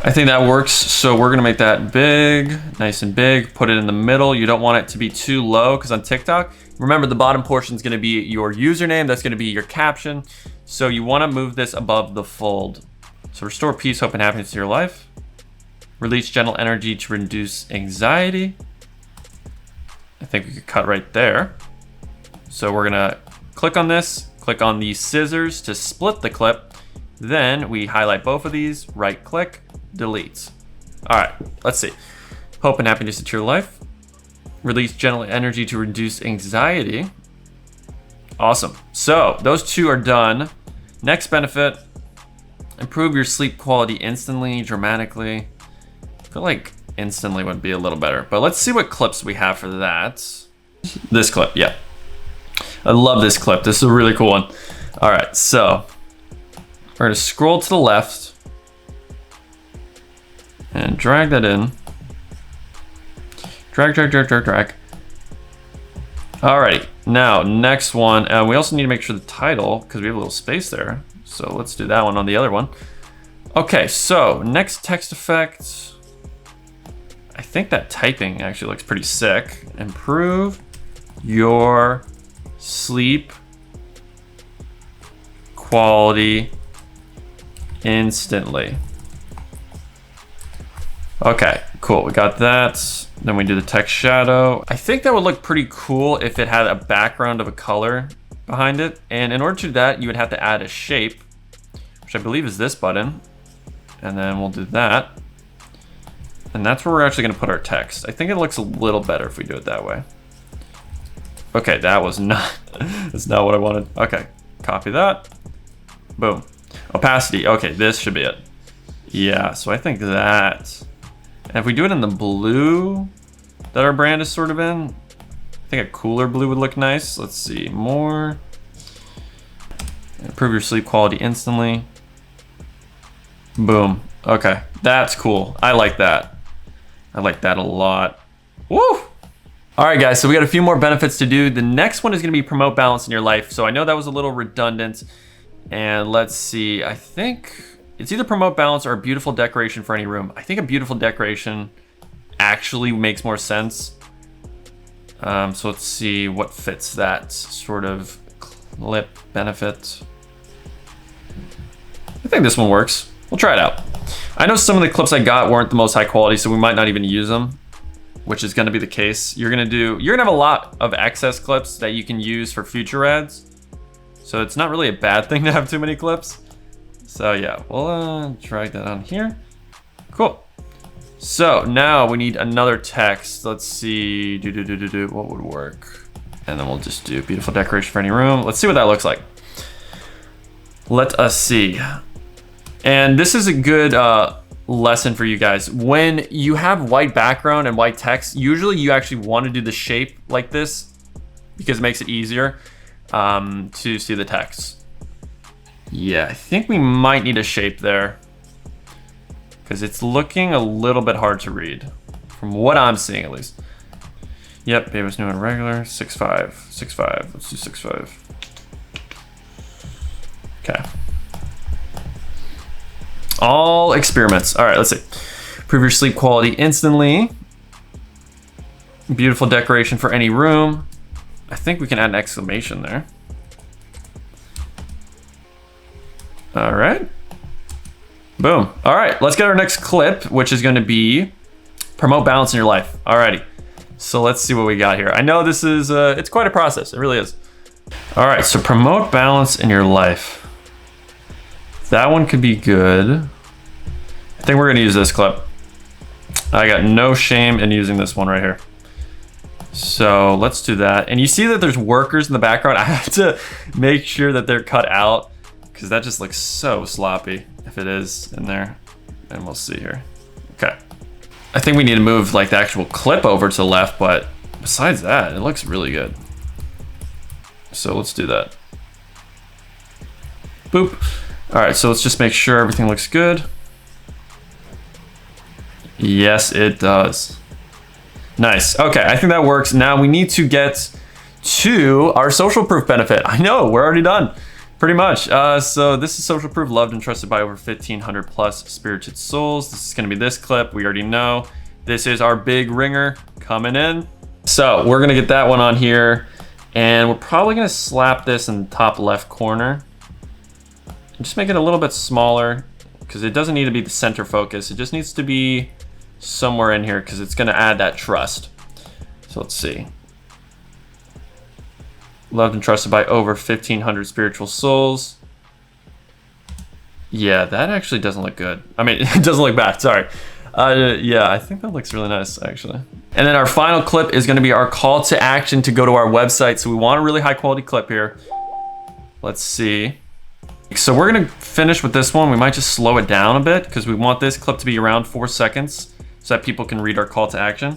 I think that works. So we're gonna make that big, nice and big, put it in the middle. You don't want it to be too low because on TikTok, remember the bottom portion is gonna be your username. That's gonna be your caption. So you wanna move this above the fold. So restore peace, hope, and happiness to your life. Release gentle energy to reduce anxiety. I think we could cut right there. So we're gonna click on this, click on the scissors to split the clip. Then we highlight both of these, right click, delete. All right, let's see. Hope and happiness into your life. Release gentle energy to reduce anxiety. Awesome. So those two are done. Next benefit, improve your sleep quality instantly, dramatically. I feel like instantly would be a little better, but let's see what clips we have for that. This clip, yeah. I love this clip. This is a really cool one. All right, so we're gonna scroll to the left and drag that in. Drag, drag, drag, drag, drag. Alrighty, now next one. We also need to make sure the title, because we have a little space there. So let's do that one on the other one. Okay, so next text effect. I think that typing actually looks pretty sick. Improve your sleep quality instantly. Okay, cool, we got that. Then we do the text shadow. I think that would look pretty cool if it had a background of a color behind it. And in order to do that, you would have to add a shape, which I believe is this button. And then we'll do that. And that's where we're actually gonna put our text. I think it looks a little better if we do it that way. Okay, that was not, that's not what I wanted. Okay, copy that. Boom. Opacity, okay, this should be it. Yeah, so I think that. And if we do it in the blue that our brand is sort of in, I think a cooler blue would look nice. Let's see, more. Improve your sleep quality instantly. Boom. Okay, that's cool. I like that. I like that a lot. Woo! All right, guys, so we got a few more benefits to do. The next one is gonna be promote balance in your life. So I know that was a little redundant. And let's see, I think it's either promote balance or a beautiful decoration for any room. I think a beautiful decoration actually makes more sense. So let's see what fits that sort of clip benefit. I think this one works. We'll try it out. I know some of the clips I got weren't the most high quality, so we might not even use them, which is gonna be the case. You're gonna have a lot of excess clips that you can use for future ads. So it's not really a bad thing to have too many clips. So yeah, we'll drag that on here. Cool. So now we need another text. Let's see, what would work? And then we'll just do beautiful decoration for any room. Let's see what that looks like. Let us see. And this is a good lesson for you guys. When you have white background and white text, usually you actually want to do the shape like this because it makes it easier to see the text. Yeah, I think we might need a shape there because it's looking a little bit hard to read from what I'm seeing at least. Yep, baby was new and regular, 6'5", 6'5", let's do 6'5". Okay. All experiments. All right, let's see. Improve your sleep quality instantly. Beautiful decoration for any room. I think we can add an exclamation there. All right. Boom. All right, let's get our next clip, which is going to be promote balance in your life. Alrighty. So let's see what we got here. I know this is, it's quite a process. It really is. All right, so promote balance in your life. That one could be good. I think we're gonna use this clip. I got no shame in using this one right here. So let's do that. And you see that there's workers in the background. I have to make sure that they're cut out because that just looks so sloppy if it is in there. And we'll see here. Okay. I think we need to move like the actual clip over to the left, but besides that, it looks really good. So let's do that. Boop. All right, so let's just make sure everything looks good. Yes, it does. Nice. Okay, I think that works. Now we need to get to our social proof benefit. I know, we're already done, pretty much. So this is social proof, loved and trusted by over 1,500 plus spirited souls. This is gonna be this clip, we already know. This is our big ringer coming in. So we're gonna get that one on here, and we're probably gonna slap this in the top left corner. Just make it a little bit smaller because it doesn't need to be the center focus. It just needs to be somewhere in here because it's going to add that trust. So let's see. Loved and trusted by over 1,500 spiritual souls. Yeah, that actually doesn't look good. I mean, it doesn't look bad, sorry. Yeah, I think that looks really nice actually. And then our final clip is going to be our call to action to go to our website. So we want a really high quality clip here. Let's see. So we're gonna finish with this one. We might just slow it down a bit because we want this clip to be around 4 seconds so that people can read our call to action.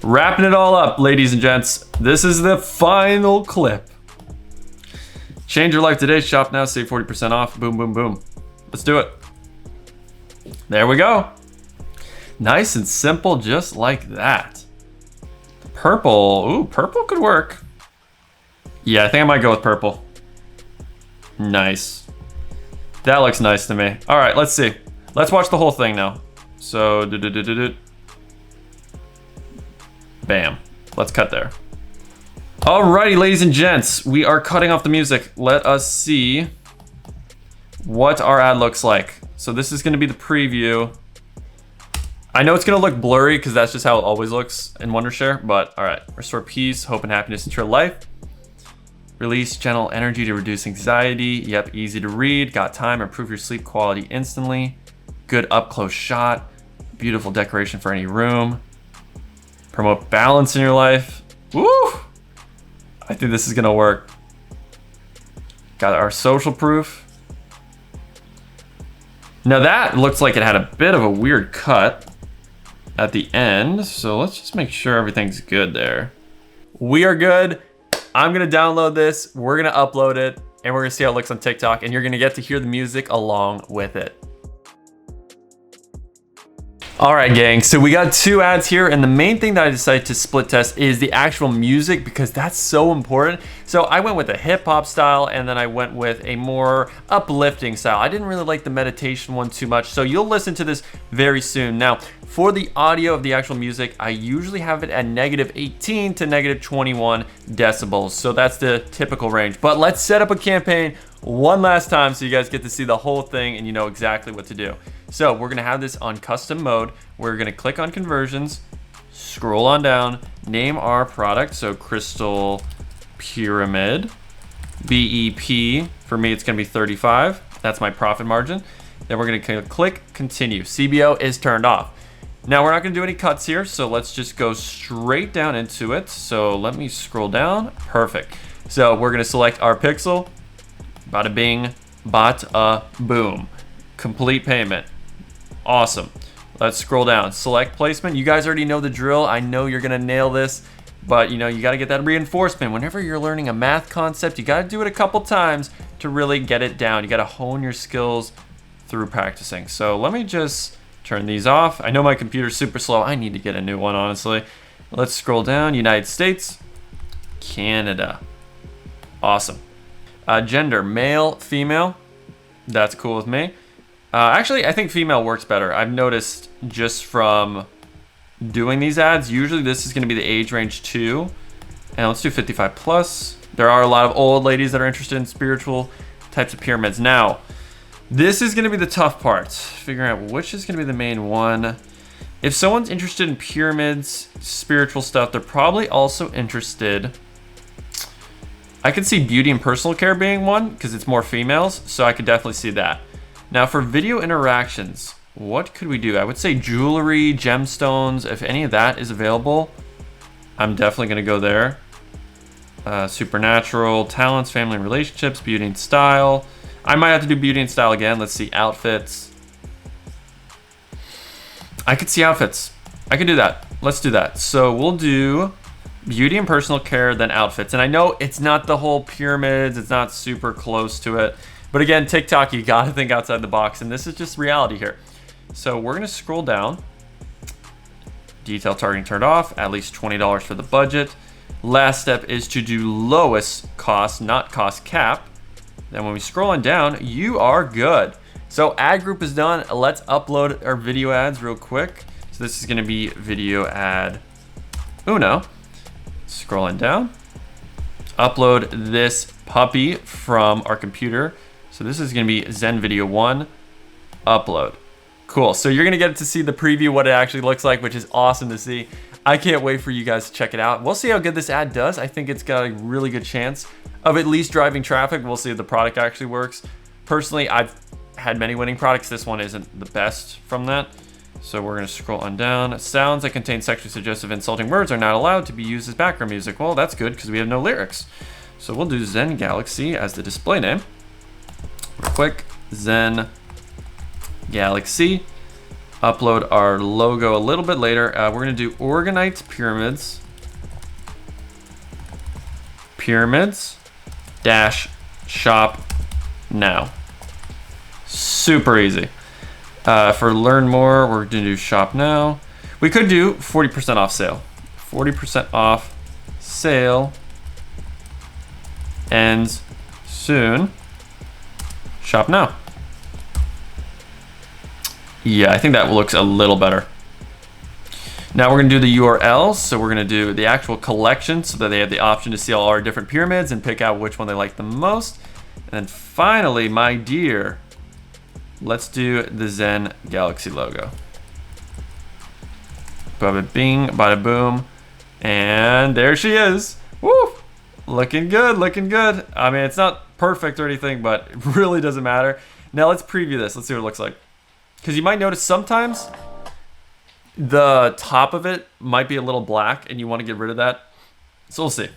Wrapping it all up, ladies and gents. This is the final clip. Change your life today. Shop now, save 40% off. Boom, boom, boom. Let's do it. There we go. Nice and simple, just like that. Purple, ooh, purple could work. Yeah, I think I might go with purple. Nice. That looks nice to me. All right, let's see. Let's watch the whole thing now. So, bam. Let's cut there. Alrighty, ladies and gents, we are cutting off the music. Let us see what our ad looks like. So this is gonna be the preview. I know it's gonna look blurry because that's just how it always looks in Wondershare, but all right. Restore peace, hope, and happiness into your life. Release gentle energy to reduce anxiety. Yep, easy to read. Got time, improve your sleep quality instantly. Good up close shot. Beautiful decoration for any room. Promote balance in your life. Woo! I think this is gonna work. Got our social proof. Now that looks like it had a bit of a weird cut at the end. So let's just make sure everything's good there. we are good. I'm gonna download this, we're gonna upload it, and we're gonna see how it looks on TikTok, and you're gonna get to hear the music along with it. All right, gang, so we got 2 ads here, and the main thing that I decided to split test is the actual music, because that's so important. So I went with a hip hop style, and then I went with a more uplifting style. I didn't really like the meditation one too much, so you'll listen to this very soon. Now, for the audio of the actual music, I usually have it at -18 to -21 decibels, so that's the typical range. But let's set up a campaign one last time so you guys get to see the whole thing and you know exactly what to do. So we're gonna have this on custom mode. We're gonna click on conversions, scroll on down, name our product, so Crystal Pyramid, BEP, for me it's gonna be 35, that's my profit margin. Then we're gonna click continue. CBO is turned off. Now we're not gonna do any cuts here, so let's just go straight down into it. So let me scroll down, perfect. So we're gonna select our pixel, bada bing, bada boom, complete payment. Awesome. Let's scroll down. Select placement. You guys already know the drill. I know you're gonna nail this, but you know, you gotta get that reinforcement. Whenever you're learning a math concept, you gotta do it a couple times to really get it down. You gotta hone your skills through practicing. So let me just turn these off. I know my computer's super slow. I need to get a new one, honestly. Let's scroll down. United States, Canada. Awesome. Gender, male, female. That's cool with me. Actually, I think female works better. I've noticed just from doing these ads, usually this is gonna be the age range too. And let's do 55 plus. There are a lot of old ladies that are interested in spiritual types of pyramids. Now, this is gonna be the tough part, figuring out which is gonna be the main one. If someone's interested in pyramids, spiritual stuff, they're probably also interested. I could see beauty and personal care being one because it's more females, so I could definitely see that. Now for video interactions, what could we do? I would say jewelry, gemstones, if any of that is available, I'm definitely gonna go there. Supernatural, talents, family and relationships, beauty and style. I might have to do beauty and style again. Let's see, outfits. I could see outfits. I could do that. Let's do that. So we'll do beauty and personal care, then outfits. And I know it's not the whole pyramids, it's not super close to it. But again, TikTok, you gotta think outside the box, and this is just reality here. So we're gonna scroll down. Detail targeting turned off, at least $20 for the budget. Last step is to do lowest cost, not cost cap. Then when we scroll on down, you are good. So ad group is done. Let's upload our video ads real quick. So this is gonna be video ad uno. Scrolling down. Upload this puppy from our computer. So this is gonna be Zen Video 1, upload. Cool, so you're gonna get to see the preview, what it actually looks like, which is awesome to see. I can't wait for you guys to check it out. We'll see how good this ad does. I think it's got a really good chance of at least driving traffic. We'll see if the product actually works. Personally, I've had many winning products. This one isn't the best from that. So we're gonna scroll on down. Sounds that contain sexually suggestive, insulting words are not allowed to be used as background music. Well, that's good because we have no lyrics. So we'll do Zen Galaxy as the display name. Real quick, Zen Galaxy. Upload our logo a little bit later. We're gonna do Organite Pyramids. Pyramids dash shop now. Super easy. For learn more, we're gonna do shop now. We could do 40% off sale. 40% off sale ends soon. Shop now. Yeah, I think that looks a little better. Now we're gonna do the URLs. So we're gonna do the actual collection so that they have the option to see all our different pyramids and pick out which one they like the most. And then finally, my dear, let's do the Zen Galaxy logo. Bada bing, bada boom. And there she is. Woo! Looking good, looking good. I mean, it's not perfect or anything, but it really doesn't matter. Now let's preview this. Let's see what it looks like. Because you might notice sometimes the top of it might be a little black and you want to get rid of that. So we'll see.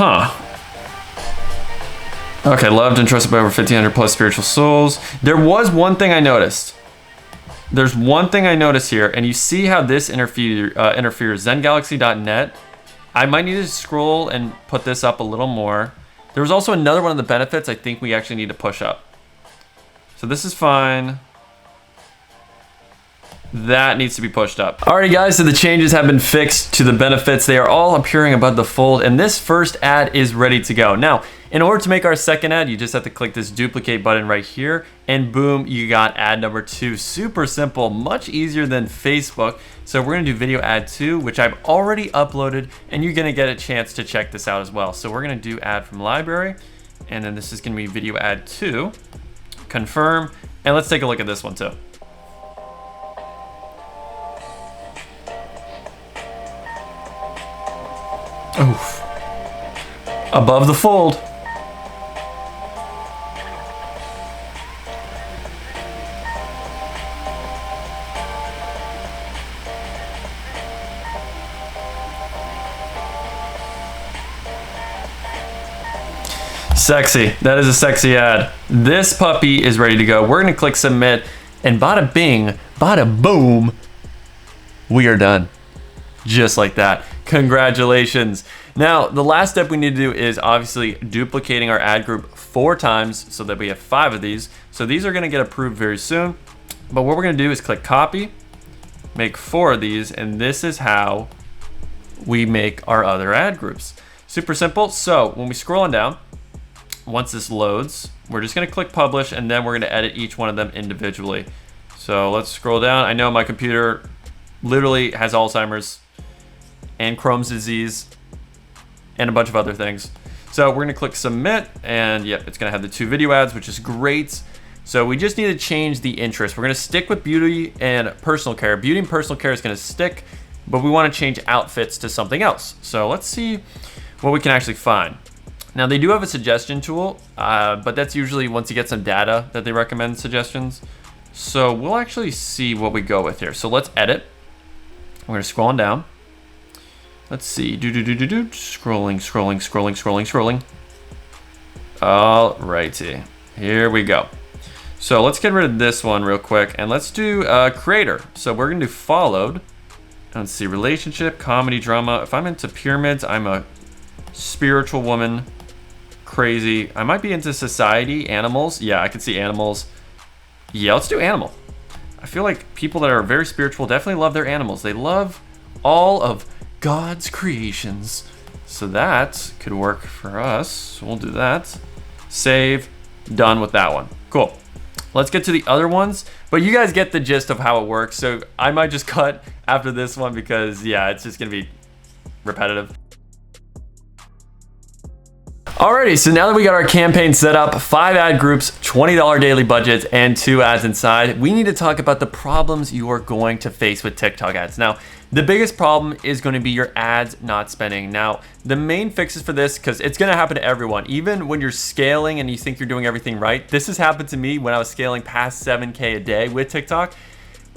Huh. Okay, loved and trusted by over 1,500 plus spiritual souls. There was one thing I noticed. There's one thing I noticed here, and you see how this interferes. ZenGalaxy.net. I might need to scroll and put this up a little more. There was also another one of the benefits I think we actually need to push up. So this is fine. That needs to be pushed up. Alrighty guys, so the changes have been fixed to the benefits. They are all appearing above the fold, and this first ad is ready to go. Now, in order to make our second ad, you just have to click this duplicate button right here, and boom, you got ad number 2. Super simple, much easier than Facebook. So we're gonna do video ad 2, which I've already uploaded, and you're gonna get a chance to check this out as well. So we're gonna do add from library, and then this is gonna be video ad 2, confirm, and let's take a look at this one too. Oof. Above the fold. Sexy. That is a sexy ad. This puppy is ready to go. We're gonna click submit, and bada bing, bada boom, we are done. Just like that. Congratulations. Now, the last step we need to do is obviously duplicating our ad group 4 times so that we have 5 of these. So these are gonna get approved very soon. But what we're gonna do is click copy, make 4 of these, and this is how we make our other ad groups. Super simple. So when we scroll on down, once this loads, we're just gonna click publish, and then we're gonna edit each one of them individually. So let's scroll down. I know my computer literally has Alzheimer's and Crohn's disease and a bunch of other things. So we're gonna click submit, and yep, it's gonna have the 2 video ads, which is great. So we just need to change the interest. We're gonna stick with beauty and personal care. Beauty and personal care is gonna stick, but we wanna change outfits to something else. So let's see what we can actually find. Now they do have a suggestion tool, but that's usually once you get some data that they recommend suggestions. So we'll actually see what we go with here. So let's edit. We're gonna scroll on down. Let's see, scrolling. Alrighty, here we go. So let's get rid of this one real quick, and let's do creator. So we're gonna do followed. Let's see, relationship, comedy, drama. If I'm into pyramids, I'm a spiritual woman, crazy. I might be into society, animals. Yeah, I can see animals. Yeah, let's do animal. I feel like people that are very spiritual definitely love their animals. They love all of God's creations. So that could work for us. So we'll do that. Save, done with that one. Cool. Let's get to the other ones, but you guys get the gist of how it works. So I might just cut after this one because yeah, it's just gonna be repetitive. Alrighty, so now that we got our campaign set up, 5 ad groups, $20 daily budgets, and 2 ads inside, we need to talk about the problems you are going to face with TikTok ads. Now, the biggest problem is going to be your ads not spending. Now, the main fixes for this, because it's going to happen to everyone, even when you're scaling and you think you're doing everything right. This has happened to me when I was scaling past 7K a day with TikTok.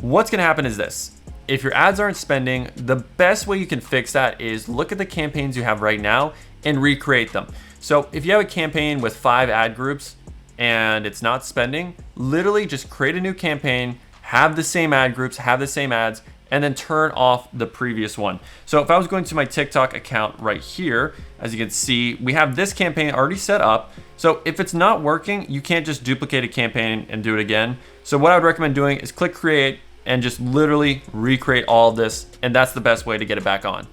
What's going to happen is this. If your ads aren't spending, the best way you can fix that is look at the campaigns you have right now and recreate them. So if you have a campaign with 5 ad groups and it's not spending, literally just create a new campaign, have the same ad groups, have the same ads, and then turn off the previous one. So if I was going to my TikTok account right here, as you can see, we have this campaign already set up. So if it's not working, you can't just duplicate a campaign and do it again. So what I would recommend doing is click create and just literally recreate all of this, and that's the best way to get it back on.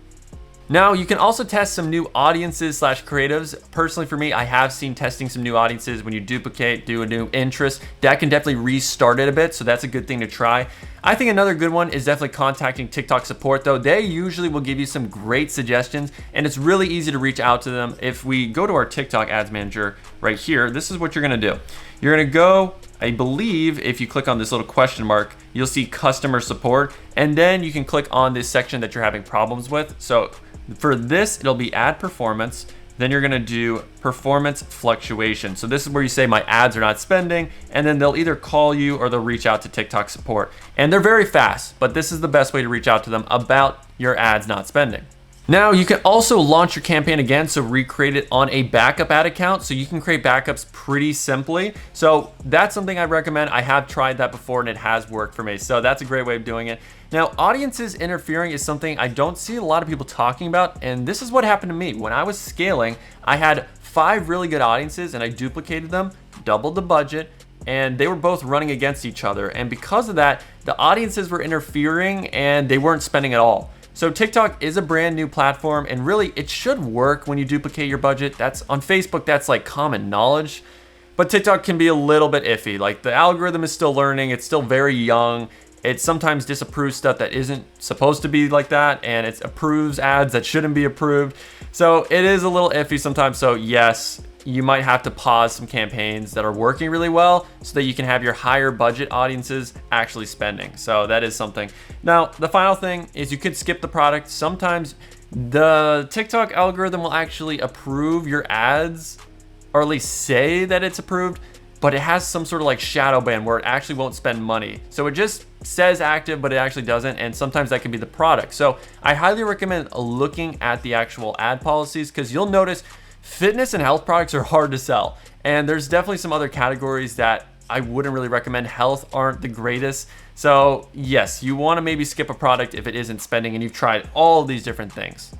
Now, you can also test some new audiences / creatives. Personally, for me, I have seen testing some new audiences when you duplicate, do a new interest. That can definitely restart it a bit, so that's a good thing to try. I think another good one is definitely contacting TikTok support, though. They usually will give you some great suggestions, and it's really easy to reach out to them. If we go to our TikTok Ads Manager right here, this is what you're gonna do. You're gonna go, I believe, if you click on this little question mark, you'll see customer support, and then you can click on this section that you're having problems with. So for this, it'll be ad performance. Then you're gonna do performance fluctuation. So this is where you say my ads are not spending, and then they'll either call you or they'll reach out to TikTok support. And they're very fast, but this is the best way to reach out to them about your ads not spending. Now you can also launch your campaign again, so recreate it on a backup ad account. So you can create backups pretty simply. So that's something I recommend. I have tried that before and it has worked for me. So that's a great way of doing it. Now, audiences interfering is something I don't see a lot of people talking about. And this is what happened to me. When I was scaling, I had 5 really good audiences and I duplicated them, doubled the budget, and they were both running against each other. And because of that, the audiences were interfering and they weren't spending at all. So TikTok is a brand new platform and really it should work when you duplicate your budget. That's on Facebook, that's like common knowledge. But TikTok can be a little bit iffy. Like the algorithm is still learning, it's still very young. It sometimes disapproves stuff that isn't supposed to be like that, and it approves ads that shouldn't be approved. So it is a little iffy sometimes. So yes, you might have to pause some campaigns that are working really well so that you can have your higher budget audiences actually spending. So that is something. Now, the final thing is you could skip the product. Sometimes the TikTok algorithm will actually approve your ads, or at least say that it's approved, but it has some sort of like shadow ban where it actually won't spend money. So it just says active, but it actually doesn't. And sometimes that can be the product. So I highly recommend looking at the actual ad policies, because you'll notice fitness and health products are hard to sell. And there's definitely some other categories that I wouldn't really recommend. Health aren't the greatest. So yes, you want to maybe skip a product if it isn't spending and you've tried all these different things.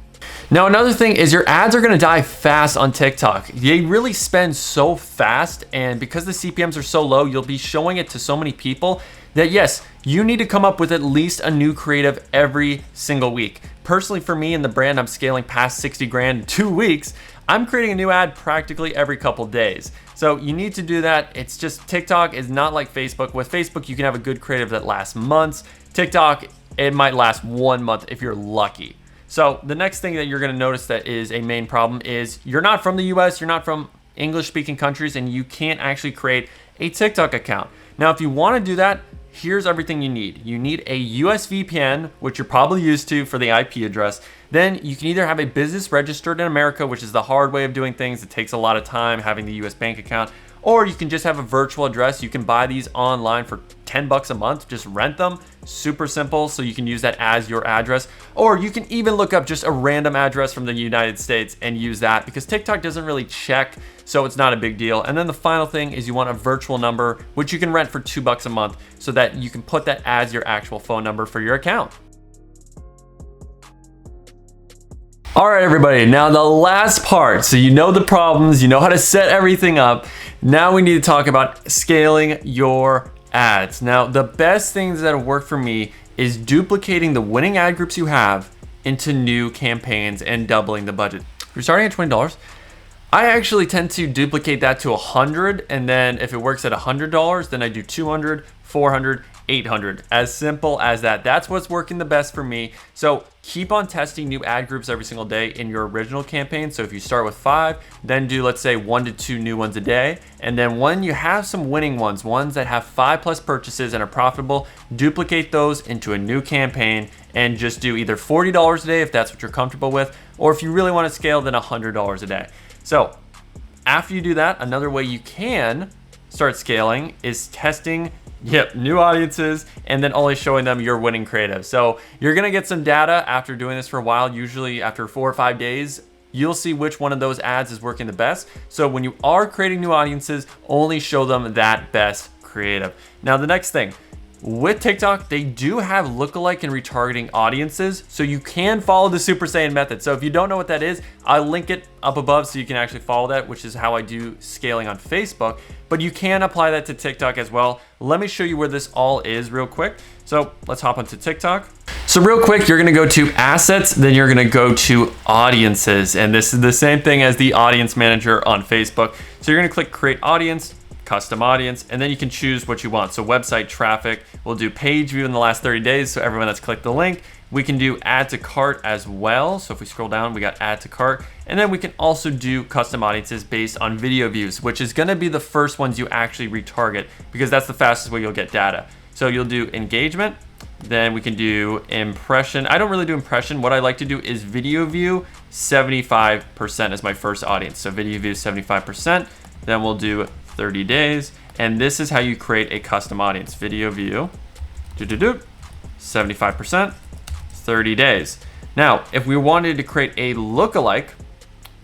Now, another thing is your ads are going to die fast on TikTok. They really spend so fast, and because the CPMs are so low, you'll be showing it to so many people that yes, you need to come up with at least a new creative every single week. Personally, for me and the brand, I'm scaling past 60 grand in 2 weeks. I'm creating a new ad practically every couple days. So you need to do that. It's just TikTok is not like Facebook. With Facebook, you can have a good creative that lasts months. TikTok, it might last 1 month if you're lucky. So the next thing that you're gonna notice that is a main problem is you're not from the US, you're not from English speaking countries, and you can't actually create a TikTok account. Now, if you wanna do that, here's everything you need. You need a US VPN, which you're probably used to for the IP address. Then you can either have a business registered in America, which is the hard way of doing things. It takes a lot of time having the US bank account, or you can just have a virtual address. You can buy these online for 10 bucks a month, just rent them. Super simple, so you can use that as your address. Or you can even look up just a random address from the United States and use that, because TikTok doesn't really check, so it's not a big deal. And then the final thing is you want a virtual number, which you can rent for 2 bucks a month, so that you can put that as your actual phone number for your account. All right, everybody, now the last part. So you know the problems, you know how to set everything up. Now we need to talk about scaling your ads. Now, the best things that have worked for me is duplicating the winning ad groups you have into new campaigns and doubling the budget. If you're starting at $20, I actually tend to duplicate that to 100, and then if it works at $100, then I do 200, 400, 800. As simple as that. That's what's working the best for me. So keep on testing new ad groups every single day in your original campaign. So if you start with 5, then do, let's say, 1 to 2 new ones a day. And then when you have some winning ones that have 5+ purchases and are profitable, duplicate those into a new campaign and just do either $40 a day if that's what you're comfortable with, or if you really want to scale, then $100 a day. So after you do that, another way you can start scaling is testing new audiences and then only showing them your winning creative. So you're gonna get some data after doing this for a while. Usually after 4 or 5 days, you'll see which one of those ads is working the best. So when you are creating new audiences, only show them that best creative. Now, the next thing, with TikTok, they do have lookalike and retargeting audiences, so you can follow the Super Saiyan method. So if you don't know what that is, I'll link it up above so you can actually follow that, which is how I do scaling on Facebook. But you can apply that to TikTok as well. Let me show you where this all is real quick. So let's hop onto TikTok. So real quick, you're gonna go to assets, then you're gonna go to audiences. And this is the same thing as the audience manager on Facebook. So you're gonna click create audience, custom audience, and then you can choose what you want. So website traffic, we'll do page view in the last 30 days. So everyone that's clicked the link, we can do add to cart as well. So if we scroll down, we got add to cart. And then we can also do custom audiences based on video views, which is gonna be the first ones you actually retarget, because that's the fastest way you'll get data. So you'll do engagement, then we can do impression. I don't really do impression. What I like to do is video view, 75% is my first audience. So video view 75%, then we'll do 30 days. And this is how you create a custom audience. Video view, 75%, 30 days. Now, if we wanted to create a lookalike,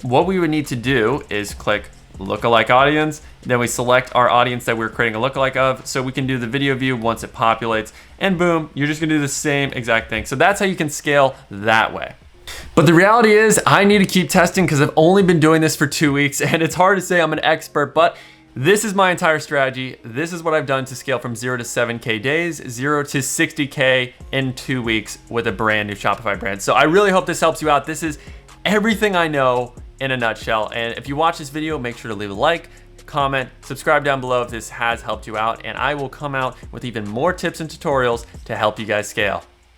what we would need to do is click lookalike audience. Then we select our audience that we're creating a lookalike of, so we can do the video view once it populates, and boom, you're just gonna do the same exact thing. So that's how you can scale that way. But the reality is I need to keep testing because I've only been doing this for 2 weeks, and it's hard to say I'm an expert, but this is my entire strategy. This is what I've done to scale from 0 to 7K days, 0 to 60K in 2 weeks with a brand new Shopify brand. So I really hope this helps you out. This is everything I know in a nutshell. And if you watch this video, make sure to leave a like, comment, subscribe down below if this has helped you out, and I will come out with even more tips and tutorials to help you guys scale.